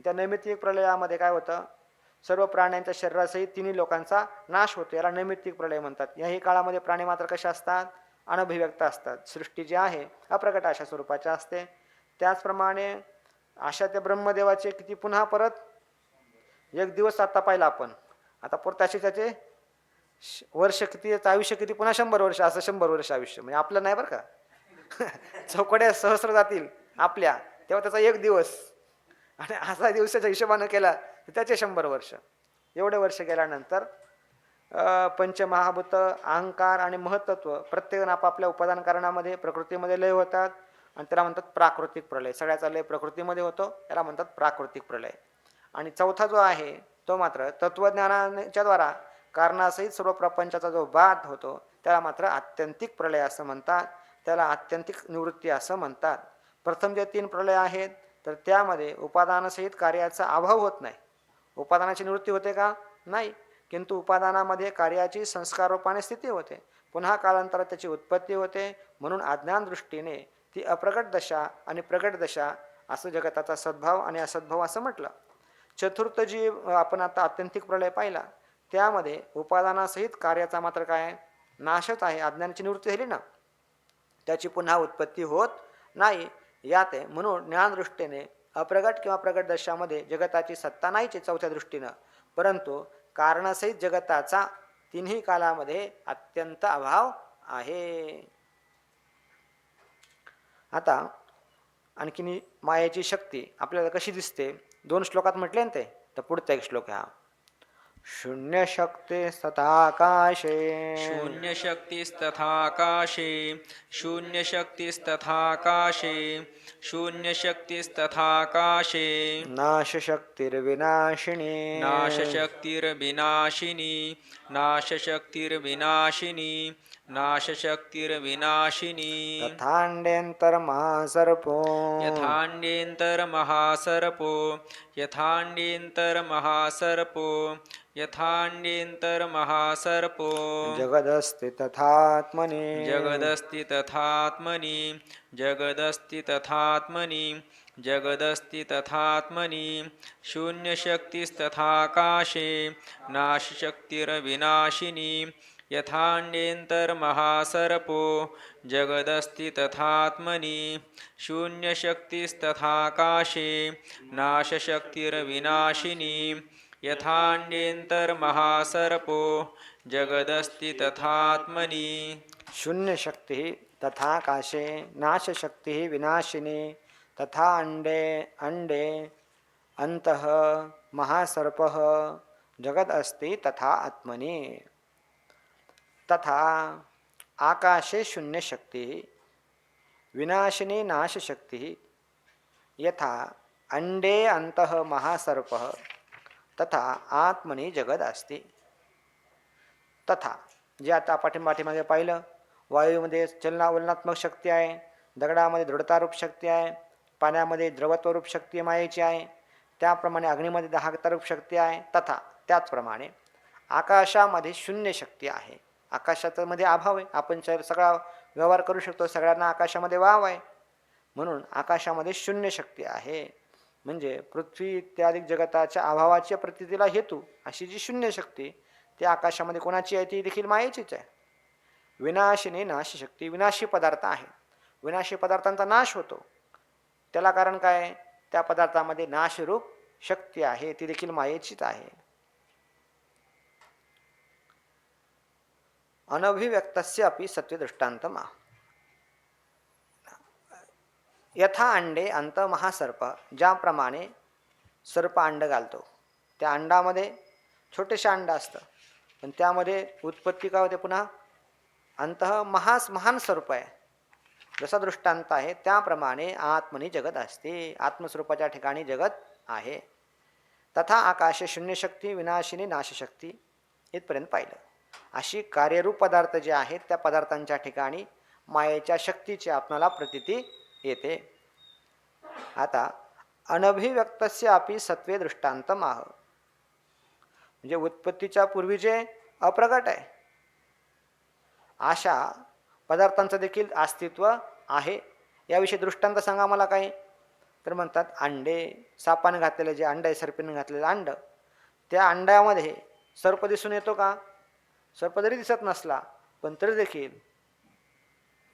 त्या नैमित्तिक प्रलयामध्ये काय होतं? सर्व प्राण्यांच्या शरीरासहित 3 लोकांचा नाश होतो, याला नैमित्तिक प्रलय म्हणतात. याही काळामध्ये प्राणी मात्र कशा असतात? अनभिव्यक्त असतात. सृष्टी जी आहे अप्रकट अशा स्वरूपाच्या असते. त्याचप्रमाणे अशा त्या ब्रह्मदेवाचे किती पुन्हा परत 1 दिवस आता पाहिला आपण, आता परत असे त्याचे वर्ष किती, आयुष्य किती, पुन्हा 100 वर्ष, असं 100 वर्ष आयुष्य. म्हणजे आपलं नाही बरं का. चौकड्या सहस्र जातील आपल्या, तेव्हा त्याचा 1 दिवस, आणि असा दिवसाच्या हिशोबानं केला तर त्याचे 100 वर्ष. एवढे वर्ष गेल्यानंतर पंचमहाभूत अहंकार आणि महत्त्व प्रत्येक आपापल्या उपादान कारणामध्ये प्रकृतीमध्ये लय होतात, आणि त्याला म्हणतात प्राकृतिक प्रलय. सगळ्याचा लय प्रकृतीमध्ये होतो, याला म्हणतात प्राकृतिक प्रलय. आणि चौथा जो आहे तो मात्र तत्वज्ञानाच्या द्वारा कारणासहित सर्व प्रपंचाचा जो बाध होतो त्याला मात्र आत्यंतिक प्रलय असं म्हणतात. त्याला आत्यंतिक निवृत्ती असं म्हणतात. प्रथम जे 3 प्रलय आहेत तर त्यामध्ये उपादानासहित कार्याचा अभाव होत नाही. उपादानाची निवृत्ती होते का? नाही. किंतु उपादानामध्ये कार्याची संस्कार रूपाने स्थिती होते, पुन्हा कालांतरात त्याची उत्पत्ती होते. म्हणून अज्ञान दृष्टीने ती अप्रकट दशा आणि प्रकट दशा असं जगताचा सद्भाव आणि असद्भाव असं म्हटलं. चतुर्थ जी आपण आता आत्यंतिक प्रलय पाहिला त्यामध्ये उपादानासहित कार्याचा मात्र काय? नाशच आहे. अज्ञानाची निवृत्ती झाली ना, त्याची पुन्हा उत्पत्ती होत नाही यात आहे. म्हणून ज्ञानदृष्टीने अप्रगट किंवा प्रगट दशामध्ये जगताची सत्ता नाहीच चौथ्या दृष्टीनं, परंतु कारणासहित जगताचा 3ही कालामध्ये अत्यंत अभाव आहे. आता आणखीन मायेची शक्ती आपल्याला कशी दिसते 2 श्लोकात म्हटले ना ते, तर पुढचा एक श्लोक हा. शून्य शक्ती तथाकाशे शून्यशक्तिस्तथाकाशे शून्यशक्तिस्तथाकाशे शून्यशक्तिस्तथाकाशे नाशशक्तिर्विनाशिनी नाशशक्तिर्विनाशिनी नाशशक्तिर्विनाशिनी नाशशक्तिर्विनाशिनी तथाण्डेऽन्तर्महासर्पो यथाण्डेऽन्तर्महासर्पो यथाण्डेऽन्तर्महासर्पो यथाण्डेऽन्तर्महासर्पो जगदस्ति तथात्मनि जगदस्ति तथात्मनि जगदस्ति तथात्मनि जगदस्ति तथात्मनि शून्यशक्तिस्तथाकाशे नाशशक्तिर्विनाशिनी यथाण्डेऽन्तर्महासर्पो जगदस्ति तथात्मनि शून्यशक्तिस्तथाकाशे नाशशक्तिर्विनाशिनी यथाण्डेऽन्तर्महासर्पो जगदस्ति तथात्मनि शून्य शक्ति तथा काशे नाश शक्ति विनाशिनी तथा अंडे अंडे अंतः महासर्पः जगद अस्ति तथा आत्मनि तथा आकाशे शून्य शक्ति विनाशिनी नाश शक्ति यथा अंडे अंतः महासर्पः तथा आत्मनि जगद अस्ति तथा जे आता पाठीमागे पाहिलं वायूमध्ये चलनावलनात्मक शक्ती आहे, दगडामध्ये दृढतारूप शक्ती आहे, पाण्यामध्ये द्रवत्वरूप शक्ती मायेची आहे, त्याप्रमाणे अग्नीमध्ये दाहकतारूप शक्ती आहे. तथा त्याचप्रमाणे आकाशामध्ये शून्य शक्ती आहे. आकाशाचा मध्ये अभाव आहे, आपण सगळा व्यवहार करू शकतो, सगळ्यांना आकाशामध्ये वाव आहे, म्हणून आकाशामध्ये शून्य शक्ती आहे. म्हणजे पृथ्वी इत्यादी जगताच्या अभावाच्या प्रतीतीला हेतू अशी जी शून्य शक्ती ती आकाशामध्ये कोणाची आहे, ती देखील मायेचीच आहे. विनाशिनी नाश शक्ती, विनाशी पदार्थ आहे, विनाशी पदार्थांचा नाश होतो, त्याला कारण काय, त्या पदार्थामध्ये नाशरूप शक्ती आहे, ती देखील मायेचीच आहे. अनभिव्यक्तस्य अपि सत्वे दृष्टान्तम यथा अंडे अंत महासर्प, ज्याप्रमाणे सर्प अंड घालतो, त्या अंडामध्ये छोटेशा अंड असतं, पण त्यामध्ये उत्पत्ती काय होते, पुन्हा अंतः महान स्वरूप आहे, जसा दृष्टांत आहे त्याप्रमाणे आत्मनी जगत असते, आत्मस्वरूपाच्या ठिकाणी जगत आहे. तथा आकाशे शून्य शक्ती विनाशिनी नाशशक्ती इथपर्यंत पाहिलं. अशी कार्यरूप पदार्थ जे आहेत त्या पदार्थांच्या ठिकाणी मायेच्या शक्तीची आपणाला प्रतीती येते. आता अनभिव्यक्तस्य अपि सत्वे दृष्टांतम आह, म्हणजे उत्पत्तीच्या पूर्वीचे अप्रगट आहे अशा पदार्थांचं देखील अस्तित्व आहे. याविषयी दृष्टांत सांगा मला काही, तर म्हणतात अंडे, सापाने घातलेले जे अंड आहे, सर्पीने घातलेलं अंड, त्या अंड्यामध्ये सर्प दिसून येतो का, सर्प जरी दिसत नसला पण तरी देखील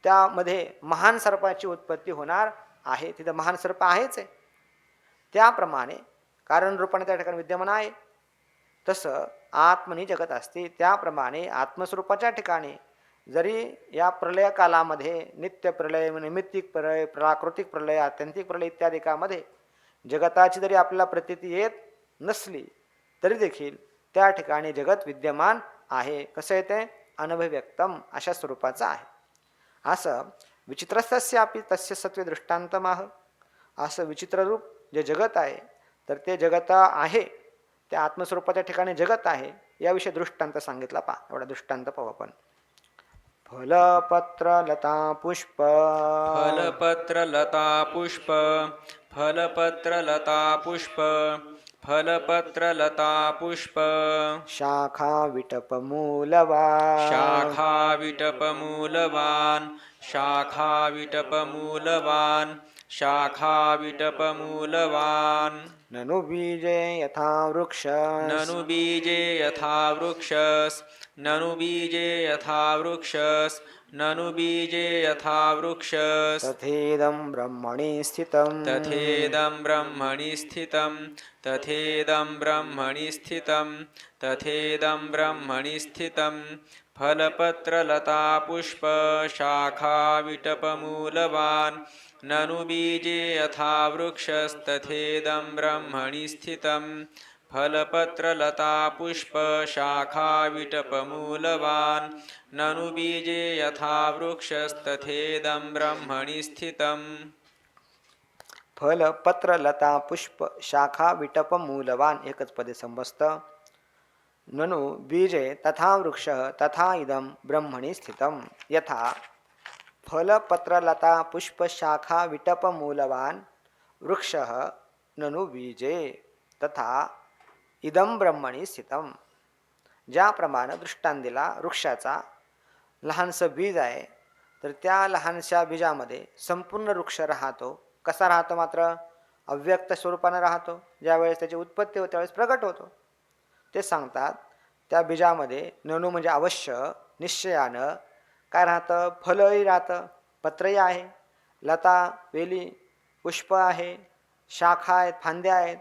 त्यामध्ये महान सर्पाची उत्पत्ती होणार आहे, तिथं महान सर्प आहेच आहे. त्याप्रमाणे कारण रूपाने त्या ठिकाणी विद्यमान आहे. तसं आत्मनी जगत असते, त्याप्रमाणे आत्मस्वरूपाच्या ठिकाणी जरी या प्रलय कालामध्ये नित्य प्रलय, नैमित्तिक प्रलय, प्राकृतिक प्रलय, आत्यंतिक प्रलय इत्यादिकामध्ये जगताची जरी आपल्याला प्रतीती येत नसली तरी देखील त्या ठिकाणी जगत विद्यमान आहे. कसं येते, अनभिव्यक्तम अशा स्वरूपाचं आहे. असं विचित्रस्यापि तस्य सत्वे दृष्टांतमाह, असं विचित्ररूप जे जगत आहे तर ते जगत आहे, त्या आत्मस्वरूपाच्या ठिकाणी जगत आहे, याविषयी दृष्टांत सांगितला. पहा एवढा दृष्टांत पाहू आपण. फलपत्र लता पुष्प, फलपत्र लता पुष्प, फलपत्र लता पुष्प, फलपत्र लता पुष्प, शाखा विटप मूलवान, शाखा विटप मूलवान, शाखा विटप मूलवान, शाखा विटप मूलवान. ननु बीजे यथा वृक्ष, ननु बीजे यथा वृक्षस्, ननु बीजे यथा वृक्षस्, ननु बीजे यथा वृक्षस्. तथेदं ब्रह्मणि स्थितं, तथेदं ब्रह्मणि स्थितं, तथेदं ब्रह्मणि स्थितं, तथेदं ब्रह्मणि स्थितं. फलपत्रलता पुष्प शाखा विटपमूलवान्, ननु बीजे यथा वृक्षस्तथेदं ब्रह्मणि स्थितं. फलपत्रलता पुष्प शाखा विटपमूलवान्, ननु बीजे यथा वृक्षस्तथेदं ब्रह्मणि स्थितं. फल पत्र लता पुष्प शाखा विटप मूलवान, एकच पदे समजतं. ननु बीजे तथा वृक्ष तथा इदं ब्रह्मणि स्थितं यथा फलपत्रलता पुष्पशाखा विटपमूलवान् वृक्षः ननु बीजे तथा इदं ब्रह्मणि स्थितं. ज्याप्रमाणे दृष्टांत दिला वृक्षाचा, लहानसं बीज आहे, तर त्या लहानशा बीजामध्ये संपूर्ण वृक्ष राहतो. कसा राहतो? मात्र अव्यक्त स्वरूपानं राहतो. ज्यावेळेस त्याची उत्पत्ती होते त्यावेळेस प्रगट होतो. ते सांगतात त्या बीजामध्ये नणू म्हणजे अवश्य निश्चयानं काय राहतं? फलही राहतं, पत्रही आहे, लता वेली पुष्प आहे, शाखा आहेत, फांद्या आहेत,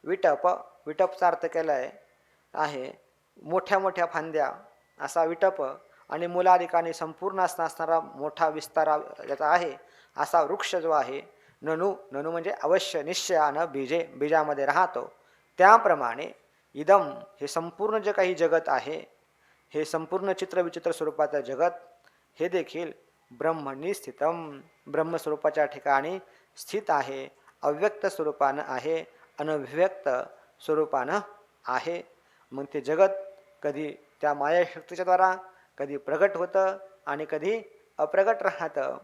विटपचा अर्थ केला आहे मोठ्या मोठ्या फांद्या असा विटप, आणि मुलाधिकाने संपूर्ण असणारा मोठा विस्तार ज्याचा आहे असा वृक्ष जो आहे. नणू म्हणजे अवश्य निश्चयानं बीजामध्ये राहतो. त्याप्रमाणे इदम हे संपूर्ण जे काही जगत आहे, हे संपूर्ण चित्रविचित्र स्वरूपाचं जगत, हे देखील ब्रह्मणी स्थितम ब्रह्मस्वरूपाच्या ठिकाणी स्थित आहे, अव्यक्त स्वरूपानं आहे, अनव्यक्त स्वरूपानं आहे. मग ते जगत कधी त्या मायाशक्तीच्या द्वारा कधी प्रगट होतं आणि कधी अप्रगट राहतं,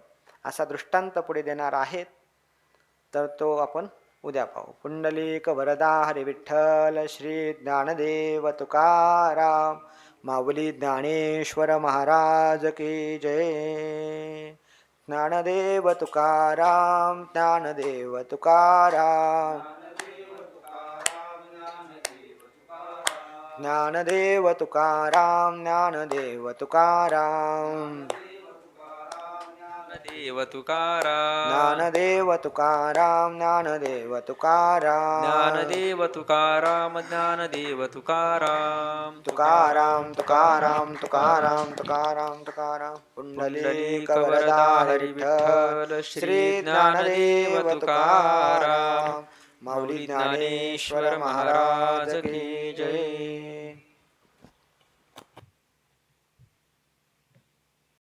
असा दृष्टांत पुढे देणार आहेत. तर तो आपण उद्या पाहू. पुंडलिक वरदा हरी विठ्ठल श्री ज्ञानदेव तुकाराम माऊली ज्ञानेश्वर महाराज की जय. ज्ञानदेव तुकाराम ज्ञानदेव तुकाराम ज्ञानदेव तुकाराम ज्ञानदेव तुकाराम ज्ञानदेव तुकाराम ज्ञानदेव तुकाराम ज्ञानदेव तुकाराम ज्ञानदेव तुकाराम ज्ञानदेव तुकाराम तुकाराम तुकाराम तुकाराम तुकाराम तुकाराम. पुंडलिक वरदा हरी विठ्ठल श्री ज्ञानदेव तुकाराम माऊली ज्ञानेश्वर महाराज की जय.